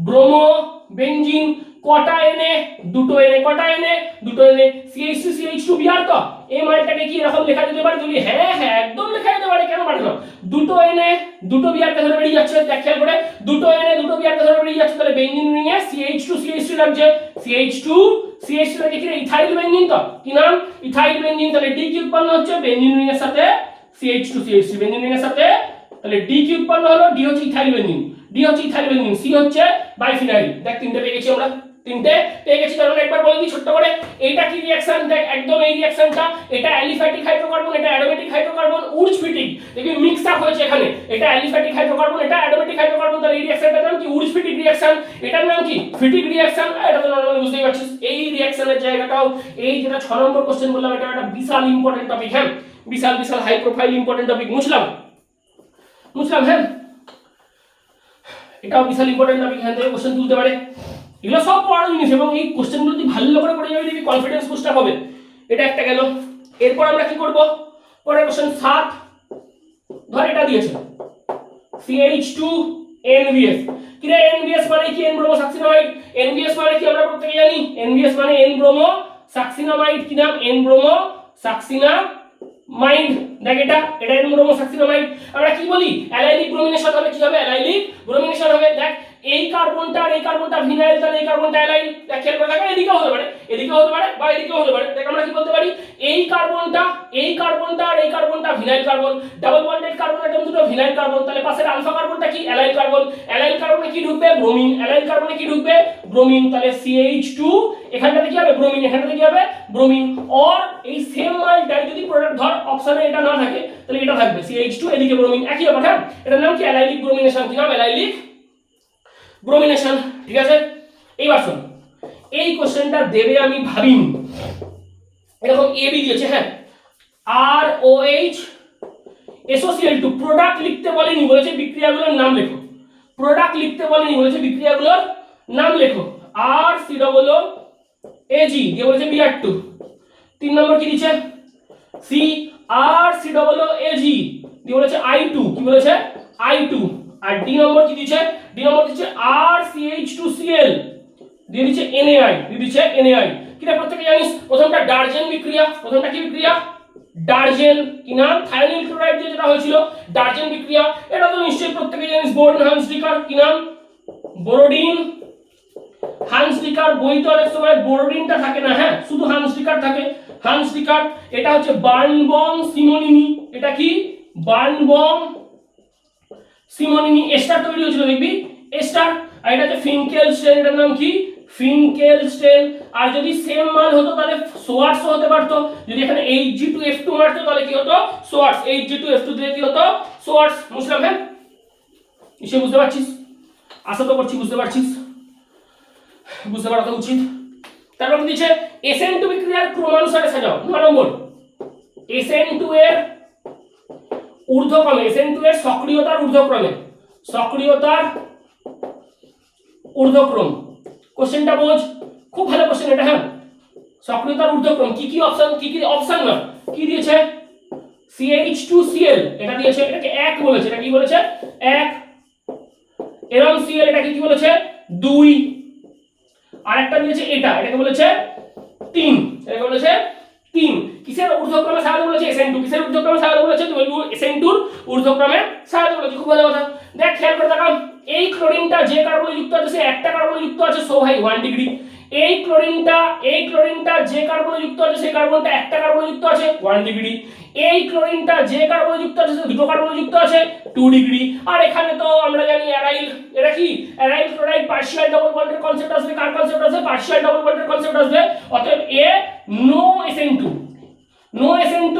ব্রোমোবেনজিন। কটা Na? দুটো Na। কটা Na? দুটো Na। CH3 CH2Br। তো এই মালটাকে কি এরকম লেখা যেতে পারে? তুমি হ্যাঁ হ্যাঁ একদম লেখা যেতে পারে। কেন পারে না? দুটো Na দুটো Br কে ধরে বেরিয়ে যাচ্ছে। দেখ খেয়াল করে, দুটো Na দুটো Br কে ধরে বেরিয়ে যাচ্ছে। তাহলে বেনজিন রিং এ CH2 CH3 লাগছে। CH2 CH3 লাগে কি? Ethyl benzene. তো কি নাম? Ethyl benzene. তাহলে D কি উৎপন্ন হচ্ছে? বেনজিন রিং এর সাথে CH2 CH3, বেনজিন রিং এর সাথে। তাহলে D কি উৎপন্ন হলো? D হচ্ছে ইথাইল বেনজিন, D হচ্ছে ইথাইল বেনজিন, C হচ্ছে বাইফিনাইল। দেখ তিনটে পেয়ে গেছি আমরা। তিনটে পেয়ে গেছি। কারণ একবার বলে দিই ছোট্ট করে, এইটা কি রিঅ্যাকশন, দেখ একদম এই রিঅ্যাকশনটা, এটা অ্যালিফ্যাটিক হাইড্রোকার্বন, এটা অ্যারোমেটিক হাইড্রোকার্বন, উডস ফিটিং, দেখবি মিক্স আপ হয়েছে এখানে, এটা অ্যালিফ্যাটিক হাইড্রোকার্বন, এটা অ্যারোমেটিক হাইড্রোকার্বন, তাহলে এই রিঅ্যাকশনটার নাম কি উডস ফিটিং রিঅ্যাকশন, এটার নাম কি ফিটিং রিঅ্যাকশন। এটা তো নরমালি বুঝতেই পারছিস। এই রিঅ্যাকশনের জায়গাটাও এই যেটা 6 নম্বর কোশ্চেন বললাম, এটা একটা বিশাল ইম্পর্টেন্ট টপিক। হ্যাঁ, বিশাল বিশাল হাই প্রোফাইল ইম্পর্টেন্ট টপিক। মুছলাম হ্যাঁ, এটাও বিশাল ইম্পর্টেন্ট টপিক, এখান থেকে কোশ্চেন তুলতে পারে। এগুলো সব পড়ার জিনিস, এবং এই কোশ্চেনগুলো যদি ভালো করে পড়ে যাবে, দেখবি কনফিডেন্স বুস্টার হবে। এটা একটা গেল। এরপর আমরা কি করব, পরের কোশ্চেন 7, ধর এটা দিয়েছে CH2NBS। কি রে NBS মানে কি? N bromo সাকসিনামাইড। NBS মানে কি আমরা প্রত্যেকে জানি, NBS মানে N ব্রোমো সাকসিনামাইড। কি নাম? N bromo succinimide. দেখ এটা N ব্রোমো সাকসিনামাইড। আমরা কি বলি, অ্যালাইলিক ব্রোমিনেশন হবে। কি হবে? অ্যালাইলিক ব্রোমিনেশন হবে। দেখ এই কার্বনটা আর এই কার্বনটা ভিনাইল, তাহলে এই কার্বনটা অ্যালাইল। দেখ খেয়াল করে দেখো, এদিকেও হতে পারে, এদিকেও হতে পারে, বা এদিকেও হতে পারে। দেখ আমরা কি বলতে পারি, এই কার্বনটা আর এই কার্বনটা vinyl carbon, double bonded carbon atom দুটো ভিনাইল কার্বন, তাহলে পাশের আলফা কার্বনটা কি? Allyl carbon. অ্যালাইল কার্বনে কি ঢুকবে? ব্রোমিন। অ্যালাইল কার্বনে কি ঢুকবে? ব্রোমিন। তাহলে CH2 এখানটাতে কি হবে? ব্রোমিন। এখানটাতে কি হবে? ব্রোমিন। অর এই সেম মালটাই যদি প্রোডাক্ট ধর অপশনে এটা না থাকে, তাহলে এটা থাকবে CH2, এদিকে ব্রোমিন, একই ব্যাপার। হ্যাঁ, এটার নাম কি? Allylic bromination. কি নাম? Allylic bromination. ঠিক আছে, এইবার শোন, এই কোশ্চেনটা দেবে আমি ভাবিনি। এরকম AB দিয়েছে, হ্যাঁ, ROH SOCl2, প্রোডাক্ট লিখতে বলেনি, বলেছে বিক্রিয়াগুলোর নাম লেখো। প্রোডাক্ট লিখতে বলেনি, বলেছে বিক্রিয়াগুলোর নাম লেখো। RCOOAG দিয়ে বলেছে Br2। 3 নম্বর কি দিয়েছে? CRCOOAG দিয়ে বলেছে I2। কি বলেছে? I2। আর ডি নম্বর কি দিয়েছে? ডি নম্বর দিচ্ছে RCH2Cl দিয়ে দিচ্ছে NaI, দিয়ে দিচ্ছে NaI। কিটা প্রত্যেকটা জানিস, প্রথমটা ডারজেন বিক্রিয়া। প্রথমটা কি বিক্রিয়া? ডারজেন। কি নাম? থায়োনিল ক্লোরাইড দিয়ে যেটা হয়েছিল, ডারজেন বিক্রিয়া। এটা তো নিশ্চয়ই প্রত্যেকটা জানিস, বোরডিন হান্সডিকার। কি নাম? বোরডিন হান্সডিকার। বইতে অনেক সময় বোরডিনটা থাকে না, হ্যাঁ, শুধু হান্সডিকার থাকে। হান্সডিকার। এটা হচ্ছে বার্নবম সিমোনিনি। এটা কি? বার্নবম সিমোনিনি। এস্টার তৈরি হয়েছিল, দেখবি এস্টার। আর এটা হচ্ছে ফিনকেলস্টেন। এটার নাম কি? ফিনকেলস্টেন। আর যদি সেম মাল হতো তাহলে সোয়ার্টস হতে পারতো। যদি এখানে Hg2F2 মারতো তাহলে কি হতো? সোয়ার্টস। Hg2F2 দিয়ে কি হতো? সোয়ার্টস। বুঝলাম? হ্যাঁ, নিশ্চয়ই বুঝতে পারছিস, আশা তো করছি বুঝতে পারছিস, বুঝতে পারা তো উচিত। তারপর কি দিচ্ছে? SN2 বিক্রিয়ার ক্রমানুসারে সাজাও। 9 নম্বর, SN2 এর ঊর্ধ্বক্রমে, SN2 এর সক্রিয়তার ঊর্ধ্বক্রমে, সক্রিয়তার ঊর্ধ্বক্রম। কোশ্চেনটা বোঝ, খুব ভালো কোশ্চেন এটা। হ্যাঁ, সক্রিয়তার ঊর্ধ্বক্রম কি কি অপশন, কি কি অপশন না কি দিয়েছে? CH2Cl এটা দিয়েছে, এটাকে 1 বলেছে। এটা কি বলেছে? 1। এরম Cl এটাকে কি বলেছে? 2। আরেকটা দিয়েছে এটা, এটাকে বলেছে 3। এটাকে বলেছে 3। কিসের ঊর্ধ্বক্রমে সাজাতে বলেছে? SN2। কিসের ঊর্ধ্বক্রমে সাজাতে বলেছে? তুমি বলবো SN2 এর ঊর্ধ্বক্রমে সাজাতে বলেছে। খুব ভালো কথা। দেখ খেয়াল করে দেখো, এই ক্লোরিনটা যে কার্বনে যুক্ত আছে, সে একটা কার্বনে যুক্ত আছে, সো ভাই 1 ডিগ্রি। এই ক্লোরিনটা যে কার্বনে যুক্ত আছে, সেই কার্বনটা একটা কার্বনে যুক্ত আছে, 1 ডিগ্রি। এই ক্লোরিনটা যে কার্বনে যুক্ত আছে, সে দুটো কার্বনে যুক্ত আছে, 2 ডিগ্রি। আর এখানে তো আমরা জানি অ্যারাইল, এটা কি? অ্যারাইল ক্লোরাইড পার্শিয়াল ডাবল বন্ডের কনসেপ্ট আসবে। কার কনসেপ্ট আসবে? পার্শিয়াল ডাবল বন্ডের কনসেপ্ট আসবে। অতএব এ no SN2, no SN2,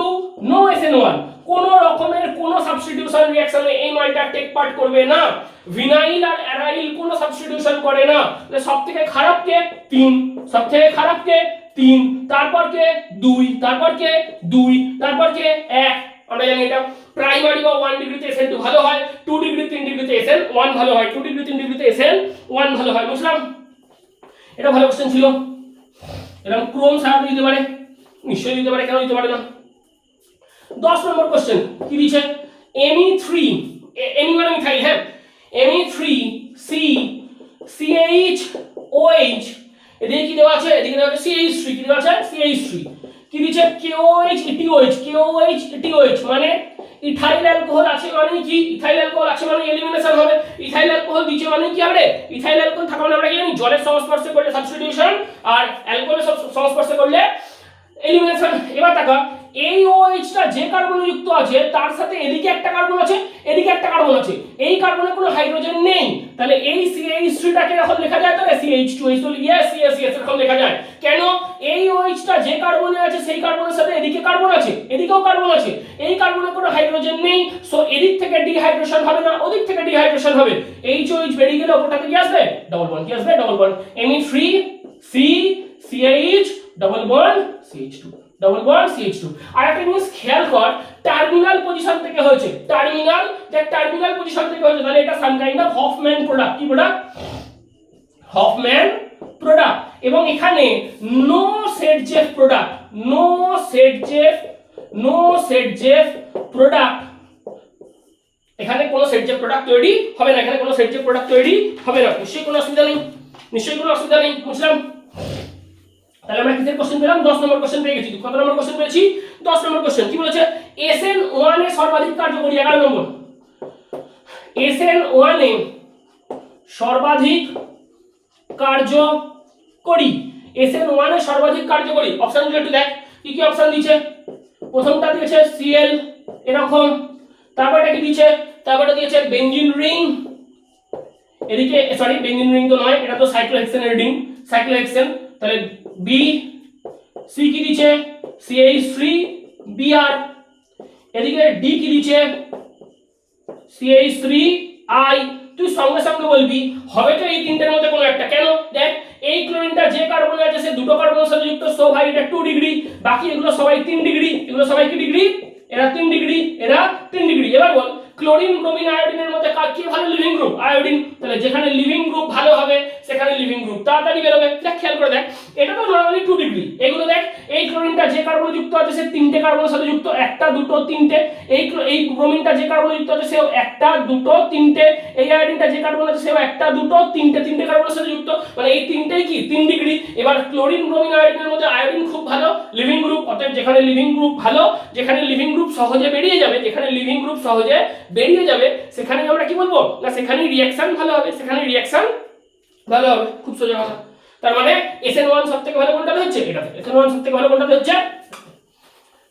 no SN1। কোন রকমের কোন সাবস্টিটিউশন রিঅ্যাকশনে এই মালটা টেক পার্ট করবে না। ভিনাইল আর অ্যারাইল কোন সাবস্টিটিউশন করে না। তাহলে সবথেকে খারাপ কে? 3। সবথেকে খারাপ কে? 3। তারপর কে? 2। তারপর কে? 2। তারপর কে? 1। আমরা জানি এটা প্রাইমারি বা 1 ডিগ্রিতে SN2 ভালো হয়, 2 ডিগ্রি 3 ডিগ্রিতে SN1 ভালো হয়, 2 ডিগ্রি 3 ডিগ্রিতে SN1 ভালো হয়। বুঝলাম? এটা ভালো কোশ্চেন ছিল। এরকম ক্রোম সাজাতে দিতে পারে, নিশ্চয়ই দিতে পারে, কেন দিতে পারে না? 10 নম্বর কোশ্চেন কি দিয়েছে? Me3, Me মানে মিথাইল, হ্যাঁ, Me3CCHOH, এদিকে কি দেওয়া আছে? এদিকে দেওয়া আছে CH3। কি দেওয়া আছে? CH3। কি দিয়েছে? KOH ETOH, KOH ETOH মানে ইথাইল অ্যালকোহল আছে মানে কি? ইথাইল অ্যালকোহল আছে মানে এলিমিনেশন হবে। ইথাইল অ্যালকোহল দিচ্ছে মানে কি হবে? ইথাইল অ্যালকোহল থাকা মানে আমরা কি জানি? জলের সংস্পর্শে করলে সাবস্টিটিউশন, আর অ্যালকোহলের সংস্পর্শে করলে এলিমিনেশন। এবার দেখো এই OH টা যে কার্বনে যুক্ত আছে তার সাথে এদিকে একটা কার্বন আছে, এদিকে একটা কার্বন আছে, এই কার্বনে কোনো হাইড্রোজেন নেই, তাহলে এই CH3 টাকে এখন লেখা যায় তাহলে CH2 ইয়েস ইয়েস ইয়েস এরকম লেখা যায়। কেন? এই OH টা যে কার্বনে আছে সেই কার্বনের সাথে এদিকে কার্বন আছে, এদিকেও কার্বন আছে, এই কার্বনে কোনো হাইড্রোজেন নেই, সো এদিক থেকে ডিহাইড্রেশন হবে না, ওদিক থেকে ডিহাইড্রেশন হবে, HOH বেরিয়ে গেলে ওপরটাতে কি আসবে ডবল বন্ড, কি আসবে double bond, Me3 C CH double bond CH2 double bond CH2। আর একটা জিনিস খেয়াল কর, টার্মিনাল পজিশন থেকে হয়েছে, টার্মিনাল যে টার্মিনাল পজিশন থেকে হয়েছে, তাহলে এটা some kind of Hofmann product. কি প্রোডাক্ট? Hofmann product. এবং এখানে no Saytzeff product, no Saytzeff product, এখানে কোনো সেটজেফ প্রোডাক্ট তৈরি হবে না, এখানে কোনো সেটজেফ প্রোডাক্ট তৈরি হবে না। নিশ্চয়ই কোনো অসুবিধা নেই, নিশ্চয়ই কোনো অসুবিধা নেই, বুঝলাম? তাহলে আমরা কিসের কোশ্চেন পেলাম? 10 নম্বর কোশ্চেন পেয়ে গেছি। কত নম্বর কোশ্চেন পেয়েছি? 10 নম্বর কোশ্চেন। কি বলেছে? SN1 এর সর্বাধিক কার্যকরী, 11 নম্বর। SN1 এ সর্বাধিক কার্যকরী, SN1 এ সর্বাধিক কার্যকরী অপশনগুলো একটু দেখ, কি কি অপশন দিয়েছে। প্রথমটা দিয়েছে Cl এরকম, তারপরটা কি দিয়েছে? তারপরটা দিয়েছে বেনজিন রিং, এদিকে সরি বেনজিন রিং তো নয়, এটা তো সাইক্লোহেক্সেনের রিং, সাইক্লোহেক্সেন। তাহলে বি, সি কি দিচ্ছে? CH3 Br, এদিকে ডি কি দিচ্ছে? CH3 I। তুই সঙ্গে সঙ্গে বলবি হবে তো এই তিনটার মধ্যে কোনো একটা। কেন? দেখ এই ক্লোরিনটা যে কার্বনে আছে সে দুটো কার্বনের সাথে যুক্ত, সো ভাই এটা 2 ডিগ্রি, বাকি এগুলো সবাই 3 ডিগ্রি, এগুলো সবাই কি ডিগ্রি? এরা 3 ডিগ্রি, এরা 3 ডিগ্রি। এবার বল ক্লোরিন ব্রোমিন আয়োডিনের মধ্যে কি ভালো লিভিং গ্রুপ? আয়োডিন। তাহলে যেখানে লিভিং গ্রুপ ভালো হবে সেখানে লিভিং গ্রুপ তাড়াতাড়ি বেরোবে। দেখ খেয়াল করে দেখ, এটা তো নরমালি 2 ডিগ্রি, এগুলো দেখ এই ক্লোরিনটা যে কার্বনে যুক্ত আছে সে তিনটে কার্বনের সাথে যুক্ত, একটা দুটো তিনটে, এই ব্রোমিনটা যে কার্বনে যুক্ত আছে সেও একটা দুটো তিনটে, এই আয়োডিনটা যে কার্বনে আছে সেও একটা দুটো তিনটে কার্বনের সাথে যুক্ত, মানে এই তিনটেই কি 3 ডিগ্রি। এবার ক্লোরিন ব্রোমিন আয়োডিনের মধ্যে আয়োডিন খুব ভালো লিভিং গ্রুপ, অতএব যেখানে লিভিং গ্রুপ ভালো, যেখানে লিভিং গ্রুপ সহজে বেরিয়ে যাবে, যেখানে লিভিং গ্রুপ সহজে বেরিয়ে যাবে সেখানেই আমরা কি বলবো না, সেখানেই রিঅ্যাকশন ভালো হবে, সেখানে রিঅ্যাকশন ভালো হবে। খুব সোজা কথা। তার মানে SN1 সবথেকে ভালো কোনটা হচ্ছে? এটা। SN1 সবথেকে ভালো কোনটা হচ্ছে?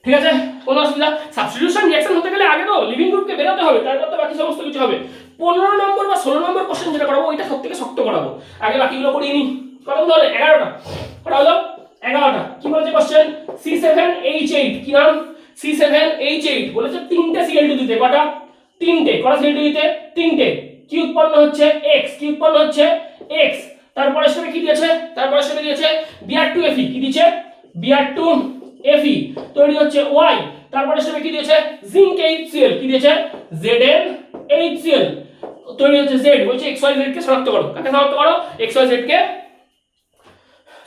ঠিক আছে, কোনো অসুবিধা? সাবস্টিটিউশন রিঅ্যাকশন হতে গেলে আগে তো লিভিং গ্রুপকে বেরোতে হবে, তারপর তো বাকি সমস্ত কিছু হবে। 15 নম্বর বা 16 নম্বর কোশ্চেন যেটা করাবো ওইটা সবথেকে শক্ত করাবো, আগে বাকিগুলো করিয়ে নি। কতগুলো হলো? 11টা। কটা হলো? 11টা। কি বলেছে কোশ্চেন? C7H8, কি নাম? C7H8 বলেছে তিনটে Cl2 দিতে। কটা? তিনটে। কটা Cl2 দিতে? তিনটে। কি উৎপন্ন হচ্ছে? X। কি উৎপন্ন হচ্ছে? X। তারপরে সেটা কি দিয়েছে? তারপরে সেটা দিয়েছে Br2Fe। কি দিয়েছে? Br2Fe তৈরি হচ্ছে Y। তারপরে সেটা কি দিয়েছে? Zinc HCl। কি দিয়েছে? ZnHCl তৈরি হচ্ছে Z। বলছে XYZ কে শনাক্ত করো। কাকে শনাক্ত করো? XYZ কে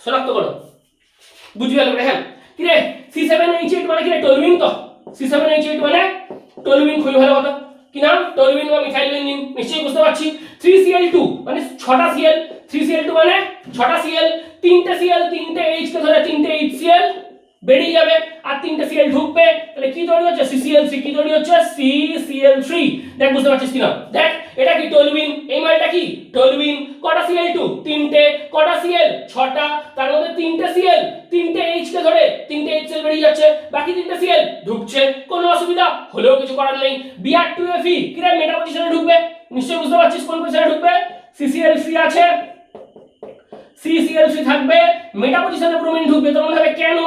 শনাক্ত করো। বুঝি গেল? হ্যাঁ। কি রে C7H8 মানে কি রে? টলুইন তো। C7H8 মানে টলুইন। খুবই ভালো কথা। কি নাম? টলুইন বা মিথাইল বেনজিন। নিশ্চয়ই বুঝতে পারছি। 3Cl2 মানে 6টা Cl, 3Cl2 মানে 6টা Cl, তিনটে Cl, তিনটে H কে ধরে তিনটে HCl বেরিয়ে যাবে আর তিনটে Cl ঢুকবে, তাহলে কি তৈরি হচ্ছে? CCl3। কি তৈরি হচ্ছে? CCl3। দেখ বুঝতে পারছিস কিনা? দেখ এটা কি? টলুইন। এই মালটা কি? টলুইন। কটা Cl2? তিনটে। কটা Cl? 6টা। তার মধ্যে তিনটে Cl, তিনটে H কে ধরে তিনটে HCl বেরিয়ে যাচ্ছে, বাকি তিনটে Cl ঢুকছে। কোনো অসুবিধা হলেও কিছু করার নেই। Br2Fe কি রে? মেটা পজিশনে ঢুকবে। নিশ্চয়ই বুঝতে পারছিস কোন পজিশনে ঢুকবে? CCl3 আছে, CCl3 থাকবে, মেটা পজিশনে ব্রোমিন ঢুকবে। তোর মনে হবে কেন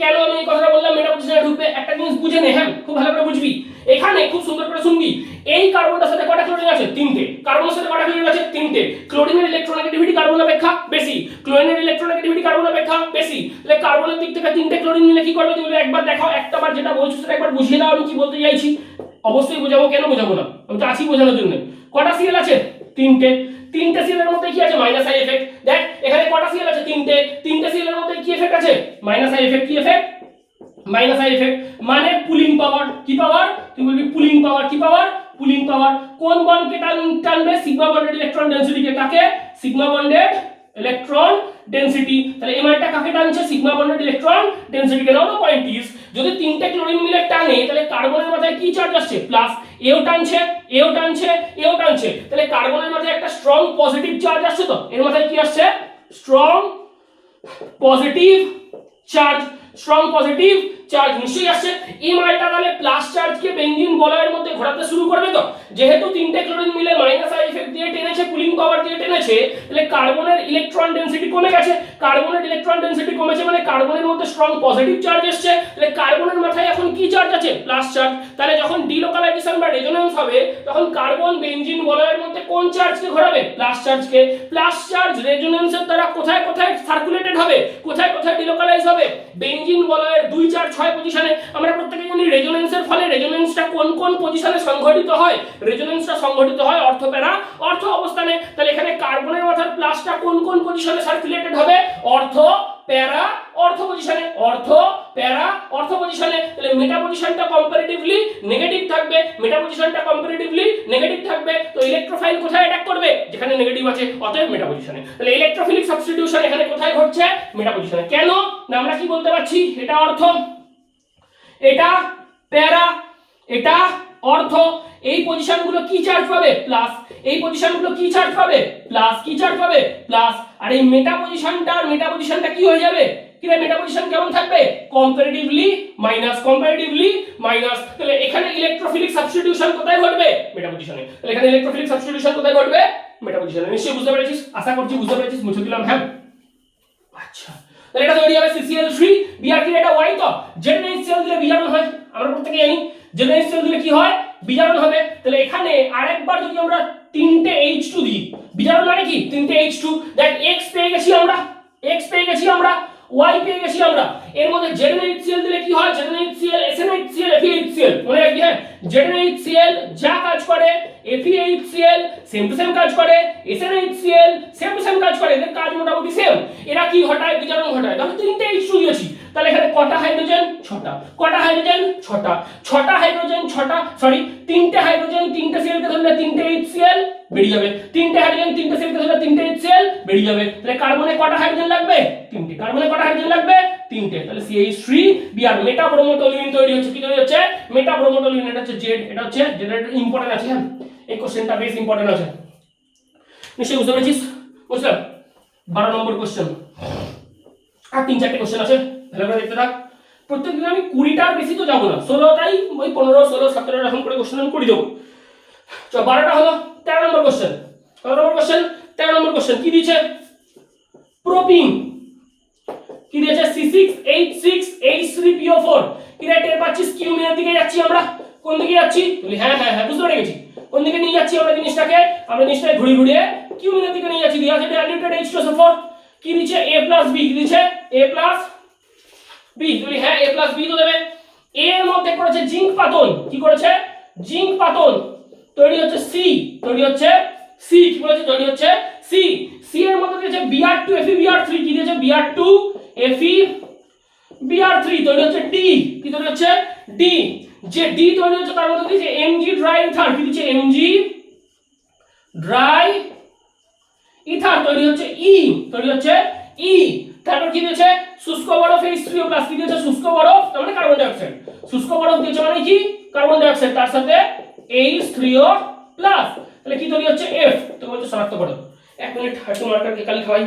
কেন আমি এই কথাটা বললাম মেটা পজিশনে ঢুকবে? একটা জিনিস বুঝে নে, হ্যাঁ খুব ভালো করে বুঝবি। এখানে খুব সুন্দর করে শুনবি, এই কার্বনটার সাথে কটা ক্লোরিন আছে? তিনটে। কার্বনের সাথে কটা ক্লোরিন আছে? তিনটে। ক্লোরিনের ইলেকট্রোনেগেটিভিটি কার্বন অপেক্ষা বেশি, ক্লোরিনের ইলেকট্রোনেগেটিভিটি কার্বন অপেক্ষা বেশি। তাহলে কার্বনের দিক থেকে তিনটে ক্লোরিন নিলে কি করবে? তুমি একবার দেখাও, একটা বার যেটা বলছো সেটা একবার বুঝিয়ে দাও আমি কি বলতে চাইছি। অবশ্যই বোঝাবো, কেন বোঝাবো না, আমি তো আছি বোঝানোর জন্য। কটা Cl আছে? তিনটে। তিনটে Cl এর মধ্যে কি আছে? Minus I effect. দেখ এখানে কটা Cl আছে? তিনটে। তিনটে Cl এর মধ্যে কি এফেক্ট আছে? Minus I effect. কি এফেক্ট? Minus I effect. মানে পুলিং পাওয়ার। কি পাওয়ার? তুমি বলবি পুলিং পাওয়ার। কি পাওয়ার? পুলিং পাওয়ার। কোন বন্ডকে টানবে? সিগমা বন্ডেড ইলেকট্রন ডেনসিটিকে। কাকে? Sigma bonded electron density. তাহলে এই মানটা কাকে টানছে? সিগমা বন্ডেড ইলেকট্রন ডেনসিটিকে। নাও পয়েন্ট ইজ, যদি তিনটে ক্লোরিন মিলে টানে তাহলে কার্বনের মাথায় কি চার্জ আসছে? প্লাস। এও টানছে, এও টানছে, এও টানছে, তাহলে কার্বনের মাথায় একটা স্ট্রং পজিটিভ চার্জ আসছে। তো এর মাথায় কি আসছে? Strong positive charge. Strong positive charge নিশ্চয়ই আসছে। এই মালটা তাহলে প্লাস চার্জকে বেঞ্জিন বলয়ের মধ্যে ঘোরাতে শুরু করবে। তো যেহেতু তিনটে ক্লোরিন মিলে মাইনাস আই ইফেক্ট দিয়ে টেনেছে, কুলিং পাওয়ার দিয়ে টেনেছে, তাহলে কার্বনের ইলেকট্রন ডেনসিটি কমে গেছে। কার্বনের ইলেকট্রন ডেনসিটি কমেছে মানে কার্বনের মধ্যে স্ট্রং পজিটিভ চার্জ এসছে। তাহলে কার্বনের মাথায় এখন কি চার্জ আছে? Plus charge. তাহলে যখন ডিলোকালাইজেশন বা রেজোন্যান্স হবে তখন কার্বন বেঞ্জিন বলয়ের মধ্যে কোন চার্জকে ঘোরাবে? প্লাস চার্জকে। প্লাস চার্জ রেজোন্যান্সের দ্বারা কোথায় কোথায় সার্কুলেটেড হবে, কোথায় কোথায় ডিলোকালাইজ হবে? বেঞ্জিন বলয়ের 2 4 6 পজিশনে। আমরা প্রত্যেকে জানি রেজোন্যান্সের ফলে রেজোন্যান্সটা কোন কোন পজিশনে সংঘটিত হয়? রেজোন্যান্সটা সংঘটিত হয় অর্থ প্যারা অর্থ অবস্থানে। তাহলে এখানে কার্বনের মাথার প্লাসটা কোন কোন পজিশনে সার্কুলেটেড হবে? অর্থ প্যারা অর্থ পজিশনে। অর্থ প্যারা অর্থ পজিশনে। তাহলে মেটা পজিশনটা কম্পারেটিভলি নেগেটিভ থাকবে। মেটা পজিশনটা কম্পারেটিভলি নেগেটিভ থাকবে। তো ইলেকট্রোফাইল কোথায় অ্যাটাক করবে? যেখানে নেগেটিভ আছে, অতএব মেটা পজিশনে। তাহলে ইলেকট্রোফিলিক সাবস্টিটিউশন এখানে কোথায় ঘটছে? মেটা পজিশনে। কেন না আমরা কি বলতে পারছি? এটা অর্থ, এটা প্যারা, এটা অর্থ। এই পজিশনগুলো কি চার্জ পাবে? প্লাস। এই পজিশনগুলো কি চার্জ পাবে? প্লাস। কি চার্জ পাবে? প্লাস। আর এই মেটা পজিশনটা কি হয়ে যাবে? কি রে মেটা পজিশন কেমন থাকবে? Comparatively minus. Comparatively minus. তাহলে এখানে ইলেকট্রোফিলিক সাবস্টিটিউশন কোথায় ঘটবে? মেটা পজিশনে। তাহলে এখানে ইলেকট্রোফিলিক সাবস্টিটিউশন কোথায় ঘটবে? মেটা পজিশনে। নিশ্চয়ই বুঝতে পেরেছিস? আশা করছি বুঝতে পেরেছিস। মুছে দিলাম। হ্যাঁ, আচ্ছা। তাহলে এটা তৈরি হবে CCl3 Br কি এটা Y। তো ZnHCl দিলে বিজারণ হয়, আমরা প্রত্যেকে জানি। ZnHCl দিলে কি হয়? বিজারণ হবে। তাহলে এখানে আরেকবার যদি আমরা তিনটে H2 দিই, বিজারণ মানে কি? তিনটে H2। দেখ X পেয়ে গেছি আমরা, X পেয়ে গেছি আমরা, Y পেয়ে গেছি আমরা। এর মধ্যে ZnHCl দিলে কি হয়? ZnHCl SnHCl FeHCl মনে রাখবি। হ্যাঁ, ZnHCl যা কাজ করে FeHCl সেম টু সেম কাজ করে, SnHCl সেম টু সেম কাজ করে। এদের কাজ মোটামুটি সেম। এরা কি ঘটায়? বিজারণ ঘটায়। তাহলে তিনটে H2 দিয়েছি। তাহলে এখানে কটা হাইড্রোজেন? 6টা। কটা হাইড্রোজেন? 6টা। 6টা হাইড্রোজেন, 6টা সরি তিনটে হাইড্রোজেন তিনটে সেলকে ধরলে তিনটে HCl বেরিয়ে যাবে। তিনটে হাইড্রোজেন তিনটে সেলকে ধরলে তিনটে HCl বেরিয়ে যাবে। তাহলে কার্বনে কটা হাইড্রোজেন লাগবে? তিনটে। কার্বনে কটা হাইড্রোজেন লাগবে? তিনটে। তাহলে CH3Br মেটা ব্রোমোটলিউরিন তৈরি হচ্ছে। কি তৈরি হচ্ছে? মেটা ব্রোমোটলিউরিন। এটা হচ্ছে Z, এটা হচ্ছে Z। এটা ইম্পর্টেন্ট আছে। হ্যাঁ, এই কোশ্চেনটা বেশ ইম্পর্টেন্ট আছে। নিশ্চয়ই বুঝতে পেরেছিস? বুঝলাম। 12 নম্বর কোশ্চেন। আর 3-4টে কোশ্চেন আছে, ভালো করে দেখতে থাক। প্রত্যেকদিন আমি 20টার বেশি তো যাবো না, 16টাই ওই 15 16 17 এরকম করে কোশ্চেন আমি করে দেবো। চল 12টা হলো। 13 নম্বর কোশ্চেন। 13 নম্বর কোশ্চেন। 13 নম্বর কোশ্চেন কি দিয়েছে? প্রোপিন কি দিয়েছে? C6H6H3PO4। কি রে টের পাচ্ছিস? কিউমিনের দিকে যাচ্ছি আমরা। কোন দিকে যাচ্ছি? বলি হ্যাঁ হ্যাঁ হ্যাঁ বুঝতে পেরে গেছি। কোন দিকে নিয়ে যাচ্ছি আমরা জিনিসটাকে? আমরা জিনিসটাকে ঘুরিয়ে ঘুরিয়ে কিউমিনের দিকে নিয়ে যাচ্ছি। দিয়া আছে ডাইলিউটেড H2SO4। কি দিচ্ছে? A+B। কি দিচ্ছে? A+B। বলি হ্যাঁ A+B তো দেবে। A এর মধ্যে করেছে জিঙ্ক পাতন। কি করেছে? জিঙ্ক পাতন। তৈরি হচ্ছে C। তৈরি হচ্ছে C। কি বলেছে? তৈরি হচ্ছে C। C এর মধ্যে দিয়েছে Br2 FeBr3। কি দিয়েছে? Br2 FeBr3। তৈরি হচ্ছে D। কি তৈরি হচ্ছে? D। যে D তৈরি হচ্ছে তার মধ্যে দিয়েছে Mg ড্রাই ইথার। কি দিচ্ছে? Mg dry ether. তৈরি হচ্ছে E। তৈরি হচ্ছে E। তারপর কি দিয়েছে? শুষ্ক বরফ H3O+। কি দিয়েছে? শুষ্ক বরফ তার মানে কার্বন ডাই অক্সাইড। শুষ্ক বরফ দিয়েছে মানে কি? কার্বন ডাই অক্সাইড, তার সাথে H3O+। তাহলে কি তৈরি হচ্ছে? F। তো বলতে শনাক্ত করো। 1 মিনিট হাঁটু মার্কারকে কালি খাওয়াই।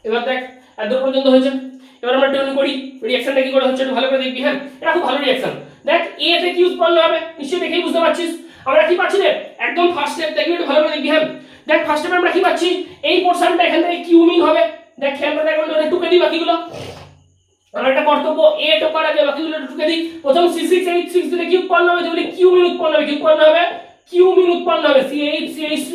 এবার দেখ এত পর্যন্ত হয়েছে, এবার আমরা টেনে করি রিঅ্যাকশনটা কি করে হচ্ছে একটু ভালো করে দেখবি। হ্যাঁ, এটা খুব ভালো রিঅ্যাকশন। দেখ এ তে কি উৎপন্ন হবে নিশ্চয়ই দেখেই বুঝতে পারছিস। আমরা কি পাচ্ছি রে, একদম ফার্স্ট স্টেপ দেখবি একটু ভালো করে দেখবি। হ্যাঁ দেখ ফার্স্ট স্টেপে আমরা কি পাচ্ছি, এই পোরশনটা এখান থেকে কিউমিন হবে। দেখ খেয়াল করে দেখ, আমরা টুকে দিই বাকিগুলো। আমরা একটা কর্তব্য এ টোকার আগে বাকিগুলো টুকে দিই। প্রথম C6H6 দিলে কি উৎপন্ন হবে, যেগুলি কিউমিন উৎপন্ন হবে। কি উৎপন্ন হবে, কিউমিন উৎপন্ন হবে। CH3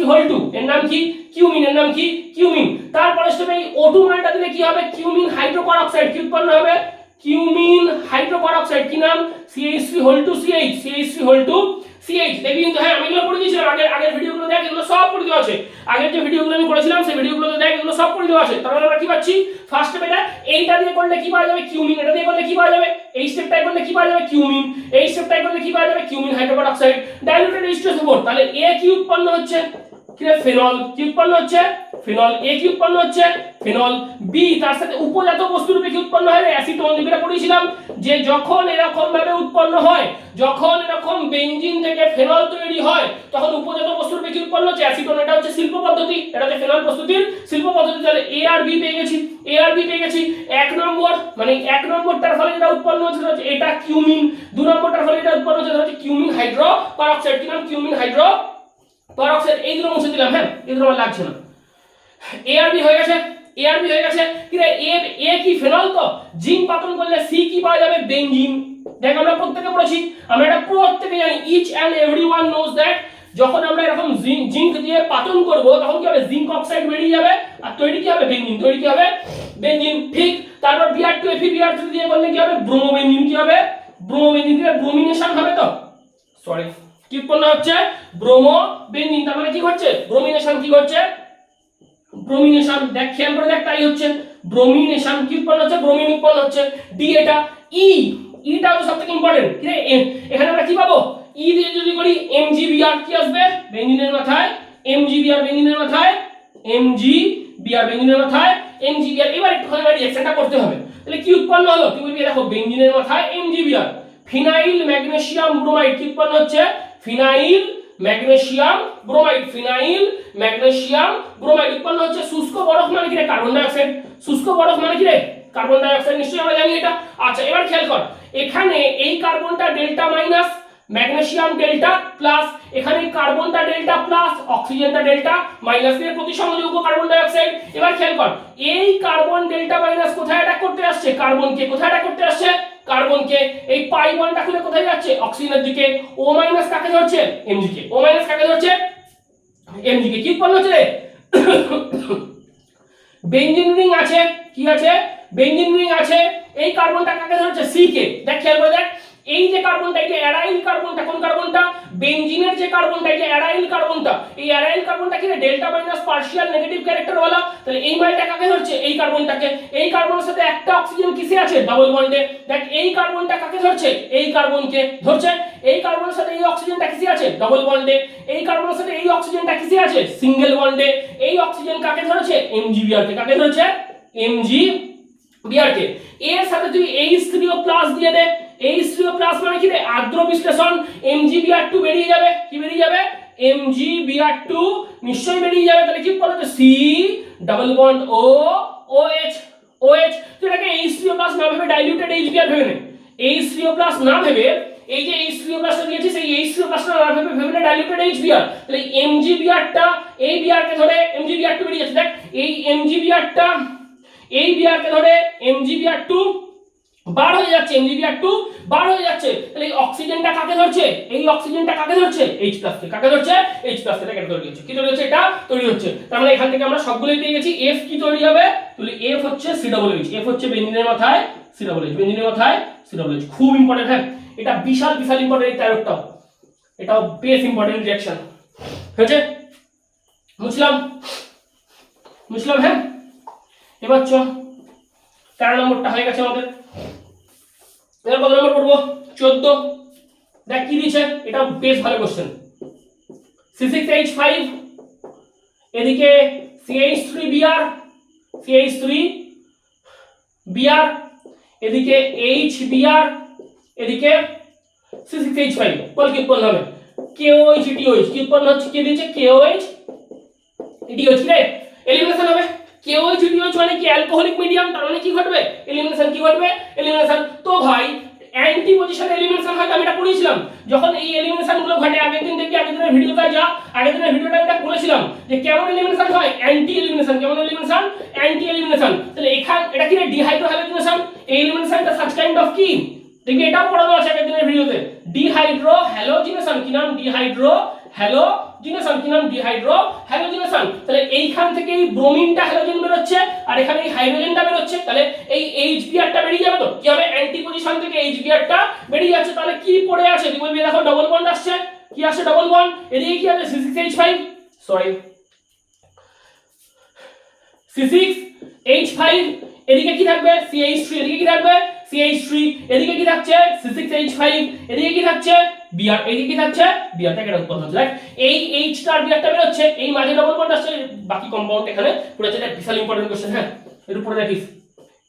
এর নাম কি, কিউমিন। এর নাম কি, কিউমিন। তারপরে স্টেপে এই O2 মানটা দিলে কি হবে, কিউমিন হাইড্রোপারঅক্সাইড। কি উৎপন্ন হবে, কিউমিন হাইড্রোপারঅক্সাইড। কি নাম, CH3CH দেখবি কিন্তু। হ্যাঁ আমি এগুলো পড়ে দিয়েছিলাম আগের ভিডিওগুলো দেখ, এগুলো সব পড়ে দেওয়া আছে। আগের যে ভিডিওগুলো আমি করেছিলাম সেই ভিডিওগুলোতে দেখ, এগুলো সব পড়ে দেওয়া আছে। তাহলে আমরা কি পাচ্ছি, ফার্স্ট স্টেপে এটা এইটা দিয়ে করলে কি পাওয়া যাবে, কিউমিন। এটা দিয়ে করলে কি পাওয়া যাবে, এই স্টেপটাই করলে কি পাওয়া যাবে, কিউমিন। এই স্টেপটাই করলে কি পাওয়া যাবে, কিউমিন হাইড্রোপারঅক্সাইড ডাইলুটেড H2SO4। তাহলে এ কি উৎপন্ন হচ্ছে, কি রে, ফেনল। কি উৎপন্ন হচ্ছে, ফেনল। এ কি উৎপন্ন হচ্ছে, ফেনল। বি তার সাথে উপজাত বস্তু রূপে কি উৎপন্ন হয়, অ্যাসিটোন। যেটা পড়েছিলাম যে যখন এরকম ভাবে উৎপন্ন হয়, যখন এরকম বেনজিন থেকে ফেনল তৈরি হয়, তখন উপজাত বস্তু রূপে কি উৎপন্ন হচ্ছে, অ্যাসিটোন। এটা হচ্ছে শিল্প পদ্ধতি, এটা হচ্ছে ফেনল প্রস্তুতির শিল্প পদ্ধতি। তাহলে এ আর বি পেয়ে গেছি, এ আর বি পেয়ে গেছি। এক নম্বর মানে এক নম্বরটার ফলে যেটা উৎপন্ন হচ্ছে এটা কিউমিন। দুই নম্বরটার ফলে এটা উৎপন্ন হচ্ছে কিউমিন হাইড্রোপারঅক্সাইড। কি নাম, কিউমিন হাইড্রোপারঅক্সাইড। এই দুটো মুছে দিলাম। হ্যাঁ এই দুটো আমার লাগছে না। এ আর বি হয়ে গেছে, এ আর বি হয়ে গেছে। কি রে, এ কি ফেনল, তো জিঙ্ক পাতন করলে সি কি পাওয়া যাবে, বেনজিন। দেখ আমরা প্রত্যেকে পড়েছি, আমরা এটা প্রত্যেকে জানি, each and everyone knows that যখন আমরা এরকম জিঙ্ক দিয়ে পাতন করব তখন কি হবে, জিঙ্ক অক্সাইড বেরিয়ে যাবে আর তৈরি কি হবে, বেনজিন। তৈরি কি হবে, বেনজিন। ঠিক। তারপর Br2 Fe Br3 দিয়ে করলে কি হবে, ব্রোমোবেনজিন। কি হবে, ব্রোমোবেনজিন দিয়ে ব্রোমিনেশন হবে। তো সরি কি উৎপন্ন হচ্ছে, ব্রোমোবেনজিন। তার মানে কি হচ্ছে, ব্রোমিনেশন। কি হচ্ছে, ব্রোমিনেশন। দেখ খেয়াল করে দেখ, তাই হচ্ছে ব্রোমিনেশন। কি উৎপন্ন হচ্ছে, ব্রোমিন উৎপন্ন হচ্ছে। ডি এটা ইটা হচ্ছে সবথেকে ইম্পর্টেন্ট। কি রে, এখানে আমরা কি পাবো, ই দিয়ে যদি করি MgBr। কি আসবে, বেনজিনের মাথায় MgBr, বেনজিনের মাথায় MgBr, বেনজিনের মাথায় MgBr। এবার একটুখানি রিঅ্যাকশনটা করতে হবে। তাহলে কি উৎপন্ন হলো, তুমি বলবি দেখো বেনজিনের মাথায় MgBr, ফিনাইল ম্যাগনেসিয়াম ব্রোমাইড। কি উৎপন্ন হচ্ছে, phenyl magnesium bromide, phenyl magnesium bromide উৎপন্ন হচ্ছে। শুষ্ক বরফ মানে কি রে, কার্বন ডাই অক্সাইড। শুষ্ক বরফ মানে কি রে, কার্বন ডাই অক্সাইড। নিশ্চয়ই আমরা জানি এটা। আচ্ছা এবার খেয়াল কর, এখানে এই কার্বনটা delta minus, magnesium delta plus, এখানে কার্বনটা ডেল্টা প্লাস, অক্সিজেনটা ডেল্টা মাইনাস, এর প্রতিসংযোগ কার্বন ডাই অক্সাইড। এবার খেয়াল কর, এই কার্বন ডেল্টা মাইনাস কোথায় অ্যাটাক করতে আসছে, কার্বনকে। কোথায় অ্যাটাক করতে আসছে, কার্বনকে। এই পাই বন্ডটা খুলে কোথায় যাচ্ছে, অক্সিজেনের দিকে। ও মাইনাস কাকে ধরছে, Mg কে। ও মাইনাস কাকে ধরছে, Mg কে। কি উৎপন্ন হচ্ছে রে, বেনজিন রিং আছে। কি আছে, বেনজিন রিং আছে। এই কার্বনটা কাকে ধরছে, সি কে। দেখ খেয়াল করে দেখ, এই যে কার্বনটা, এই যে অ্যারাইল কার্বনটা, কোন কার্বনটা, বেনজিনের যে কার্বনটা, এই যে অ্যারাইল কার্বনটা, এই অ্যারাইল কার্বনটা কি রে, delta minus partial negative character वाला। তাহলে এই মাইলটা কাকে ধরছে, এই কার্বনটাকে। এই কার্বনের সাথে একটা অক্সিজেন কিসে আছে, ডাবল বন্ডে। দেখ এই কার্বনটা কাকে ধরছে, এই কার্বনকে ধরছে। এই কার্বনের সাথে এই অক্সিজেনটা কিসে আছে, ডাবল বন্ডে। এই কার্বনের সাথে এই অক্সিজেনটা কিসে আছে, সিঙ্গেল বন্ডে। এই অক্সিজেন কাকে ধরেছে, MgBr কে। কাকে ধরেছে, MgBr কে। এর সাথে তুই H3O+ দিয়ে দে। H3O+ মানে কি রে, আর্দ্র বিশ্লেষণ। MgBr2 বেরিয়ে যাবে। কি বেরিয়ে যাবে, MgBr2 নিশ্চয়ই বেরিয়ে যাবে। তাহলে কি উৎপন্ন হচ্ছে, C ডাবল বন্ড OH। তুই এটাকে H3O+ না ভেবে ডাইলিউটেড HBr ভেবে নে। H3O+ না ভেবে, এই যে H3O+ টা দিয়েছি, সেই H3O+ টা না ভেবে ভেবে নে ডাইলিউটেড HBr। তাহলে MgBr টা এই Br কে ধরে MgBr2 বেরিয়ে যাচ্ছে। দেখ এই MgBr টা এই Br কে ধরে MgBr2 বার হয়ে যাচ্ছে, MgBr2 বার হয়ে যাচ্ছে। তাহলে এই অক্সিজেনটা কাকে ধরছে, এই অক্সিজেনটা কাকে ধরছে, H+ কে। কাকে ধরছে, H+ কে। এটা তৈরি হচ্ছে, কি তৈরি হচ্ছে, এটা তৈরি হচ্ছে। তার মানে এখান থেকে আমরা সবগুলোই পেয়ে গেছি। F কি তৈরি হবে, তাহলে F হচ্ছে COOH। F হচ্ছে বেনজিনের মাথায় COOH, বেনজিনের মাথায় COOH। খুব ইম্পর্টেন্ট। হ্যাঁ এটা বিশাল ইম্পর্টেন্ট। এই তেরোটাও, এটাও বেশ ইম্পর্টেন্ট রিঅ্যাকশন হয়েছে। মুছলাম। হ্যাঁ এবার চ 13 নম্বরটা হয়ে গেছে আমাদের। এবার কত নম্বর পড়বো, 14। দেখ কি দিয়েছে, এটা বেশ ভালো কোশ্চেন। C6H5, এদিকে CH3Br, এদিকে HBr, এদিকে C6H5। বল কি উৎপন্ন হবে, KOH DOH। কি উৎপন্ন হচ্ছে, কি দিয়েছে, KOH DOH রে। এলিমিনেশন হবে, KOH DOH মানে কি অ্যালকোহলিক মিডিয়াম, তার মানে কি ঘটবে এলিমিনেশন, কি ঘটবে এলিমিনেশন। তো ভাই অ্যান্টি পজিশন এলিমিনেশন হয়, আমি এটা পড়িয়েছিলাম। যখন এই এলিমিনেশন গুলো ঘটে আগের দিন দেখি, আগের দিনের ভিডিওটা যা, আগের দিনের ভিডিওটা এটা বলেছিলাম যে কেমন এলিমিনেশন হয়, অ্যান্টি এলিমিনেশন। কেমন এলিমিনেশন, অ্যান্টি এলিমিনেশন। তাহলে এখানে এটা কি ডিহাইড্রো হ্যালোজিনেশন, এই এলিমিনেশনটা সাচ কাইন্ড অফ কি দেখি, এটাও পড়ানো আছে আগের দিনের ভিডিওতে, ডিহাইড্রো হ্যালোজিনেশন। কি নাম, ডিহাইড্রো হ্যালোজিনেশন। কি নাম, ডিহাইড্রো হ্যালোজিনেশন। তাহলে এইখান থেকে এই ব্রোমিনটা হ্যালোজেন বের হচ্ছে আর এখানে এই হাইড্রোজেনটা বের হচ্ছে, তাহলে এই এইচবিআরটা বেরিয়ে যাবে। তো কি হবে, অ্যান্টি পজিশন থেকে এইচবিআরটা বেরিয়ে যাচ্ছে। তাহলে কি পড়ে আছে তুই বলবি, দেখো ডবল বন্ড আসছে, কি আসছে ডবল বন্ড, এদিকে কি আছে C6H5, সরি C6H5, এদিকে কি থাকবে CH3, এদিকে কি থাকবে CH3, এদিকে কি থাকছে C6H5, এদিকে কি থাকছে Br, এদিকে কি থাকছে Br, টা কেন উৎপন্ন হচ্ছে, এই H স্টার Br টা বের হচ্ছে, এই মাঝে ডবল বন্ড আসছে, বাকি কম্পাউন্ড এখানে পুরো এটা বিশাল ইম্পর্টেন্ট কোশ্চেন। হ্যাঁ এর উপরে দেখিস,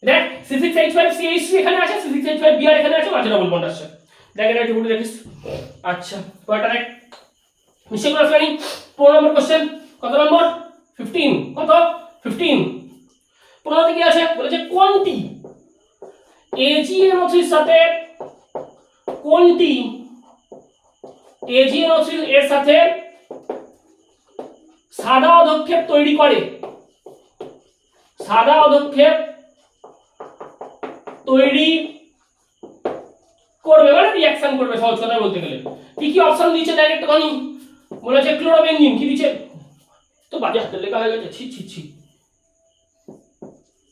দেখ C6H5 CH3 এখানে আছে, C6H5 Br এখানে আছে, মাঝে ডবল বন্ড আসছে, দেখ এটা একটু দেখিস। আচ্ছা কয়টা দেখ নিশ্চয় করে আসলানি। 15 নম্বর কোশ্চেন, কত নম্বর 15, কত 15। 15 তে কি আছে বলেছে, কোনটি AgNO3 এর সাথে, কোনটি AgNO3 এর সাথে সাদা অধক্ষেপ তৈরি করে, সাদা অধক্ষেপ তৈরি করবে, মানে রিঅ্যাকশন করবে সহজ কথা বলতে গেলে। কি কি অপশন দিয়েছে দেখ একটুখানি, বলেছে ক্লোরোবেনজিন, কি দিয়েছে তো বাজে হাতে লেখা হয়ে গেছে, ছি ছি ছি,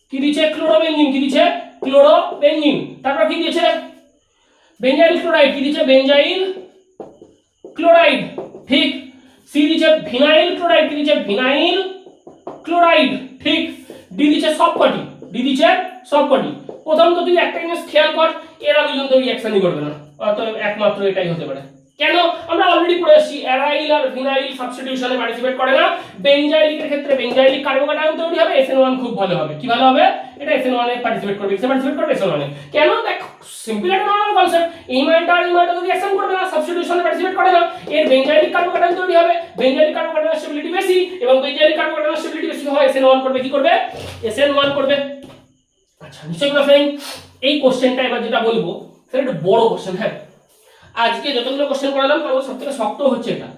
কি দিয়েছে ক্লোরোবেনজিন, কি দিয়েছে ক্লোরোবেনজিন। তারপর কি দিয়েছে বেঞ্জাইল ক্লোরাইড, কি দিয়েছে বেঞ্জাইল ক্লোরাইড, ঠিক। সি দিয়েছে ভিনাইল ক্লোরাইড, কি দিয়েছে ভিনাইল ক্লোরাইড, ঠিক। ডি দিয়েছে সবকটি, ডি দিয়েছে সবকটি। প্রথম তো তুই একটা জিনিস খেয়াল কর, এরা দুজন তো রিঅ্যাকশনই করবে না, অতএব একমাত্র এটাই হতে পারে। কেন, আমরা অলরেডি পড়ে এসেছি অ্যারাইল আর ভিনাইল সাবস্টিটিউশনে পার্টিসিপেট করে না। বেঞ্জাইলিকের ক্ষেত্রে বেঞ্জাইলিক কার্বোকাটায়ন তৈরি হবে, SN1 খুব ভালো হবে, কি ভালো হবে, এটা SN1 এ পার্টিসিপেট করবে, কিসে পার্টিসিপেট করবে SN1 এ। কেন, দেখ সিম্পল একটা নরমাল কনসেপ্ট, ইমাইটা আর ইমাইটা তো রিঅ্যাকশন করবে না, সাবস্টিটিউশনে পার্টিসিপেট করে না, এর বেঞ্জাইলিক কার্বোকাটায়ন তৈরি হবে, বেঞ্জাইলিক কার্বোকাটায়নের স্টেবিলিটি বেশি, এবং বেঞ্জাইলিক কার্বোকাটায়নের স্টেবিলিটি বেশি হয়, SN1 করবে, কি করবে SN1 করবে। আচ্ছা নিশ্চয়ই করে ফ্রেন্ড, এই কোশ্চেনটা এবার যেটা বলবো সেটা একটা বড় কোশ্চেন। হ্যাঁ আজকে যতগুলো কোশ্চেন করালাম তার মধ্যে সবথেকে শক্ত হচ্ছে এটা।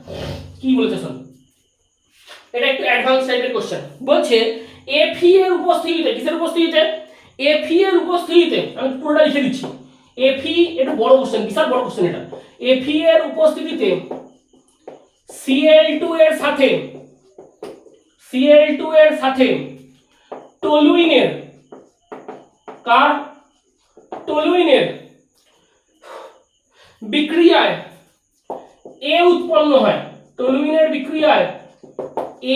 কি বলেছে শোন, এটা একটু অ্যাডভান্স টাইপের কোশ্চেন। বলছে Fe এর উপস্থিতিতে, কিসের উপস্থিতিতে, Fe এর উপস্থিতিতে, আমি পুরোটা লিখে দিচ্ছি। Fe, এটা বড় কোশ্চেন, বিশাল বড় কোশ্চেন এটা। Fe এর উপস্থিতিতে Cl2 এর সাথে, Cl2 এর সাথে টলুইনের, কার, টলুইনের বিক্রিয়ায় A উৎপন্ন হয়, টলুইনের বিক্রিয়ায়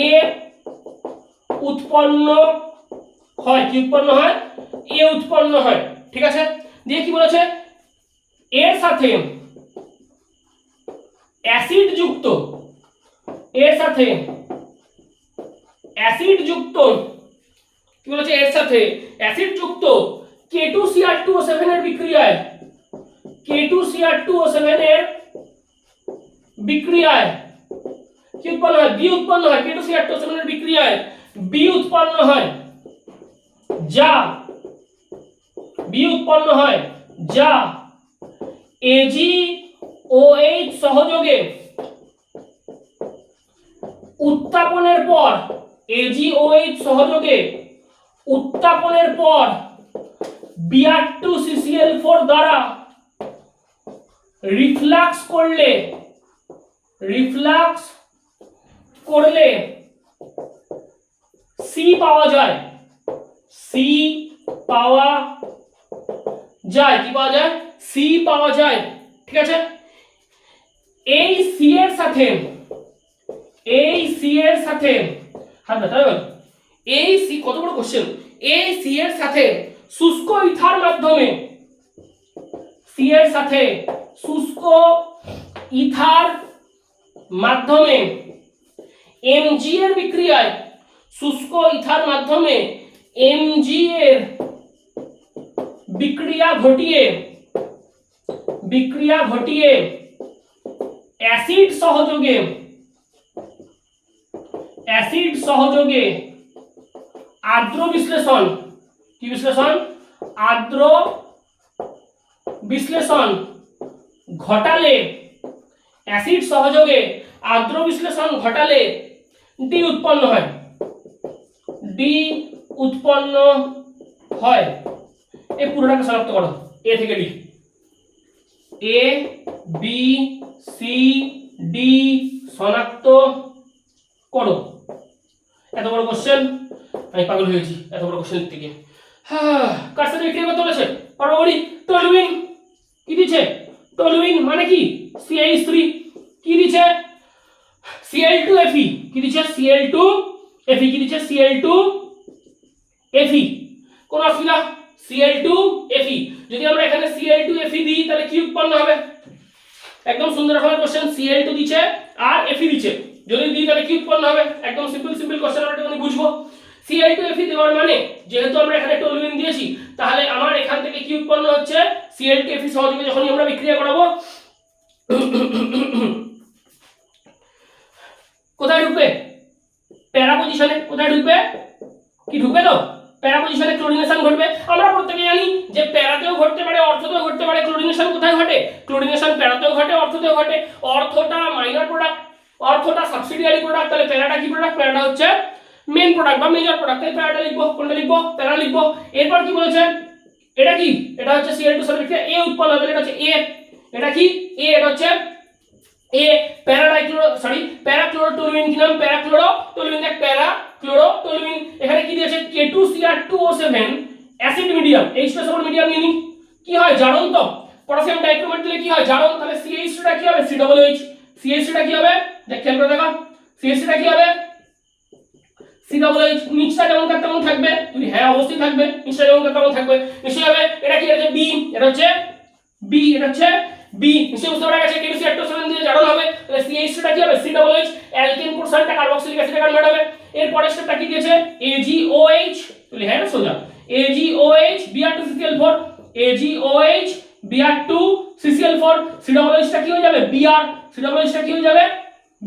A উৎপন্ন হয়, কি উৎপন্ন হয়, A উৎপন্ন হয়, ঠিক আছে। দিয়ে কি বলেছে, এর সাথে অ্যাসিড যুক্ত, এর সাথে অ্যাসিড যুক্ত, কি বলেছে, এর সাথে অ্যাসিড যুক্ত K2Cr2O7 এর বিক্রিয়ায়, K2Cr2O7 এর বিক্রিয়ায় কি উৎপন্ন হয়, বি উৎপন্ন হয়, K2Cr2O7 এর বিক্রিয়ায় বি উৎপন্ন হয়, যা বি উৎপন্ন হয়, যা AgOH সহযোগে উত্তাপনের পর, AgOH সহযোগে উত্তাপনের পর Br2CCl4 দ্বারা রিফ্লাক্স করলে, রিফ্লাক্স করলে সি পাওয়া যায়, সি পাওয়া যায়, কি পাওয়া যায়, সি পাওয়া যায়, ঠিক আছে। এই সি এর সাথে, এই সি এর সাথে, হাত ব্যথা হয়ে গেল, এই সি, কত বড় কোশ্চেন, এই সি এর সাথে শুষ্ক ইথার মাধ্যমে, সি এর সাথে শুষ্ক ইথার মাধ্যমে Mg এর বিক্রিয়ায়, শুষ্ক ইথার মাধ্যমে Mg এর বিক্রিয়া ঘটিয়ে, বিক্রিয়া ঘটিয়ে অ্যাসিড সহযোগে, অ্যাসিড সহযোগে আর্দ্র বিশ্লেষণ, কি বিশ্লেষণ? আর্দ্র বিশ্লেষণ ঘটালে, অ্যাসিড সহযোগে আর্দ্র বিশ্লেষণ ঘটালে ডি উৎপন্ন হয়, ডি উৎপন্ন হয়। এই পুরোটাকে শনাক্ত করো, এ থেকে D, A B C D শনাক্ত করো। এত বড় কোশ্চেন, আমি পাগল হয়েছি এত বড় কোশ্চেন লিখতে গিয়ে। হ্যাঁ, কার সাথে বিক্রিয়া করতে বলেছে? পারবো। টলুইন কি দিচ্ছে? টলুইন মানে কি? CH3 কি দিচ্ছে? Cl2Fe কি দিচ্ছে? Cl2Fe কি দিচ্ছে? Cl2Fe। কোন অসুবিধা? Cl2Fe যদি আমরা এখানে Cl2Fe দিই তাহলে কি উৎপন্ন হবে? একদম সুন্দর রকমের কোশ্চেন। Cl2 দিচ্ছে আর Fe দিচ্ছে, যদি দিই তাহলে কি উৎপন্ন হবে? একদম সিম্পল কোশ্চেন, আমরা একটু বুঝবো। Cl2Fe দেওয়ার মানে যেহেতু আমরা এখানে টলুইন দিয়েছি, তাহলে আমার এখান থেকে কি উৎপন্ন হচ্ছে? Cl2Fe সহযোগে যখনই আমরা বিক্রিয়া করাবো কোথায় ঢুকবে? প্যারা পজিশনে। কোথায় ঢুকবে? কি ঢুকবে? তো প্যারা পজিশনে ক্লোরিনেশন ঘটবে। আমরা প্রত্যেকে জানি যে প্যারাতেও ঘটতে পারে, অর্থতেও ঘটতে পারে। ক্লোরিনেশন কোথায় ঘটে? ক্লোরিনেশন প্যারাতেও ঘটে, অর্থতেও ঘটে। অর্থটা মাইনর প্রোডাক্ট, অর্থটা সাবসিডিয়ারি প্রোডাক্ট, তাহলে প্যারাটা কি প্রোডাক্ট? প্যারাটা হচ্ছে মেইন প্রোডাক্ট বা মেজর প্রোডাক্ট। তাই প্যারাটা লিখবো। কোনটা লিখবো? প্যারা লিখবো। এরপর কি বলেছে? এটা কি? এটা হচ্ছে Cl2 সাথে বিক্রিয়া এ উৎপন্ন হবে, এটা হচ্ছে এ। এটা কি? এ। এটা হচ্ছে এ। প্যারাক্লোরোটলুইন কি নাম? প্যারাক্লোরোটলুইন। দেখ প্যারাক্লোরোটলুইন, এখানে কি দিয়েছে? K2Cr2O7 acid medium, H2SO4 medium নিয়ে নি। কি হয়? জারণ। তো পটাশিয়াম ডাইক্রোমেট দিলে কি হয়? জারণ। তাহলে CH2 টা কি হবে? COOH। CH2 টা কি হবে? দেখ খেয়াল করে দেখো, CH2 টা কি হবে? COOH। নিচটা যেমন তেমন থাকবে, যদি হ্যাঁ অবশ্যই থাকবে, নিচটা যেমন তেমন থাকবে, নিশ্চয়ই হবে। এটা কি? এটা হচ্ছে বি, এটা হচ্ছে বি, এটা হচ্ছে বি। নিশ্চয়ই বুঝতে পারা গেছে। K2Cr2O7 দিয়ে জারণ হবে, তাহলে CH2 টা কি হবে? COOH। অ্যালকেন পোরশনটা কার্বক্সিলিক অ্যাসিডে কনভার্ট হবে। এর পরের স্টেপটা কি দিয়েছে? AgOH। তাহলে হ্যাঁ না সোজা AgOH Br2CCl4, AgOH Br2CCl4। COOH টা কি হয়ে যাবে? Br। COOH টা কি হয়ে যাবে?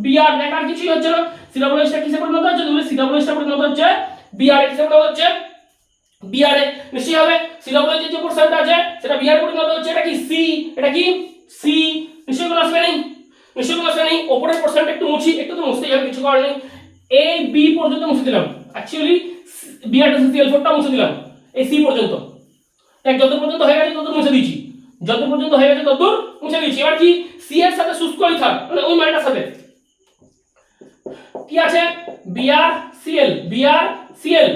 Br। দেখ আর কিছুই হচ্ছে না। COOH টা কিসে পরিণত হচ্ছে? তাহলে COOH টা পরিণত হচ্ছে Br। কিসে পরিণত হচ্ছে? Br এ। নিশ্চয়ই হবে। COOH এর যে পোরশনটা আছে সেটা Br পরিণত হচ্ছে। এটা কি? C। এটা কি? C। নিশ্চয়ই কোনো আসবে নেই, নিশ্চয়ই কোনো আসবে নেই। উপরের পোরশনটা একটু মুছি, একটু তো মুছতেই হবে, কিছু করার নেই। A B পর্যন্ত মুছে দিলাম, অ্যাকচুয়ালি Br2CCl4 টা মুছে দিলাম এই C পর্যন্ত। এক যত পর্যন্ত হয়ে গেছে তত মুছে দিয়েছি, যত পর্যন্ত হয়ে গেছে তত মুছে দিয়েছি। এবার কি? C এর সাথে শুষ্ক ইথার, মানে ওই মানটার সাথে কি আছে? BrCl। BrCl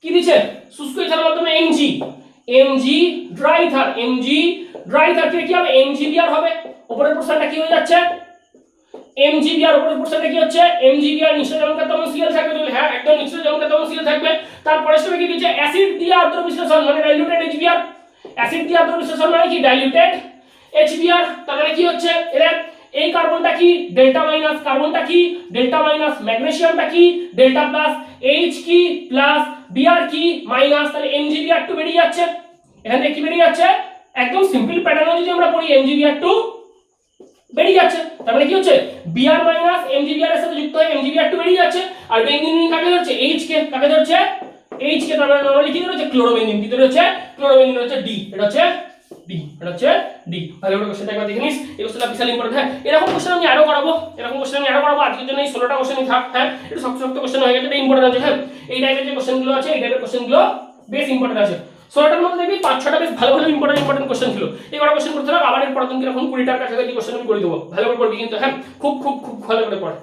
কি দিছে? শুষ্ক ইথারের মাধ্যমে Mg dry ether. Mg dry ether কি হবে? MgBr হবে। উপরের পোরশনটা কি হয়ে যাচ্ছে? MgBr। উপরের পোরশনটা কি হচ্ছে? MgBr। নিচে যেমন তেমন Cl থাকবে, তাহলে হ্যাঁ একদম নিচে যেমন তেমন Cl থাকবে। তারপরে স্টেপে কি দিচ্ছে? অ্যাসিড দিয়ে আর্দ্র বিশ্লেষণ মানে ডাইলিউটেড HBr। অ্যাসিড দিয়ে আর্দ্র বিশ্লেষণ মানে কি? Diluted HBr। তার মানে কি হচ্ছে? এর এই কার্বনটা কি? Delta minus. কার্বনটা কি? Delta minus. ম্যাগনেসিয়ামটা কি? Delta plus. H কি? প্লাস। Br কি? মাইনাস। তাহলে MgBr2 বেরিয়ে যাচ্ছে। এখান থেকে কি বেরিয়ে যাচ্ছে? একদম সিম্পল প্যাটার্নে যদি আমরা পড়ি MgBr2 বেরিয়ে যাচ্ছে। তার মানে কি হচ্ছে? Br মাইনাস MgBr এর সাথে যুক্ত হয়ে MgBr2 বেরিয়ে যাচ্ছে। আর বেঞ্জিন কাকে ধরছে? H কে। কাকে ধরছে? H কে। তার মানে নরমালি কি ধরছে? ক্লোরোবেঞ্জিন। কি ধরছে? ক্লোরোবেঞ্জিন হচ্ছে D। এটা হচ্ছে D। এটা হচ্ছে D। ভালো করে কোশ্চেনটা একবার দেখে নিস। এই কোশ্চেনটা বিশাল ইম্পর্টেন্ট। হ্যাঁ, এরকম কোশ্চেন আমি আরো করাবো, এরকম কোশ্চেন আমি আরো করাবো। আজকের জন্য এই 16টা কোশ্চেনই থাক। হ্যাঁ, এটা শক্ত কোশ্চেন হয়ে গেছে, এটা ইম্পর্টেন্ট আছে। হ্যাঁ, এই টাইপের যে কোশ্চেনগুলো আছে, এই টাইপের কোশ্চেনগুলো বেশ ইম্পর্টেন্ট আছে। 16টার মধ্যে দেখবি 5-6টা বেশ ভালো ভালো ইম্পর্টেন্ট কোশ্চেন ছিল। এই কটা কোশ্চেন করতে হবে, আবার এর পরের দিন কিরকম 20টার কাছাকাছি কোশ্চেন আমি করে দেবো। ভালো করে পড়বি কিন্তু। হ্যাঁ, খুব খুব খুব ভালো করে পড়।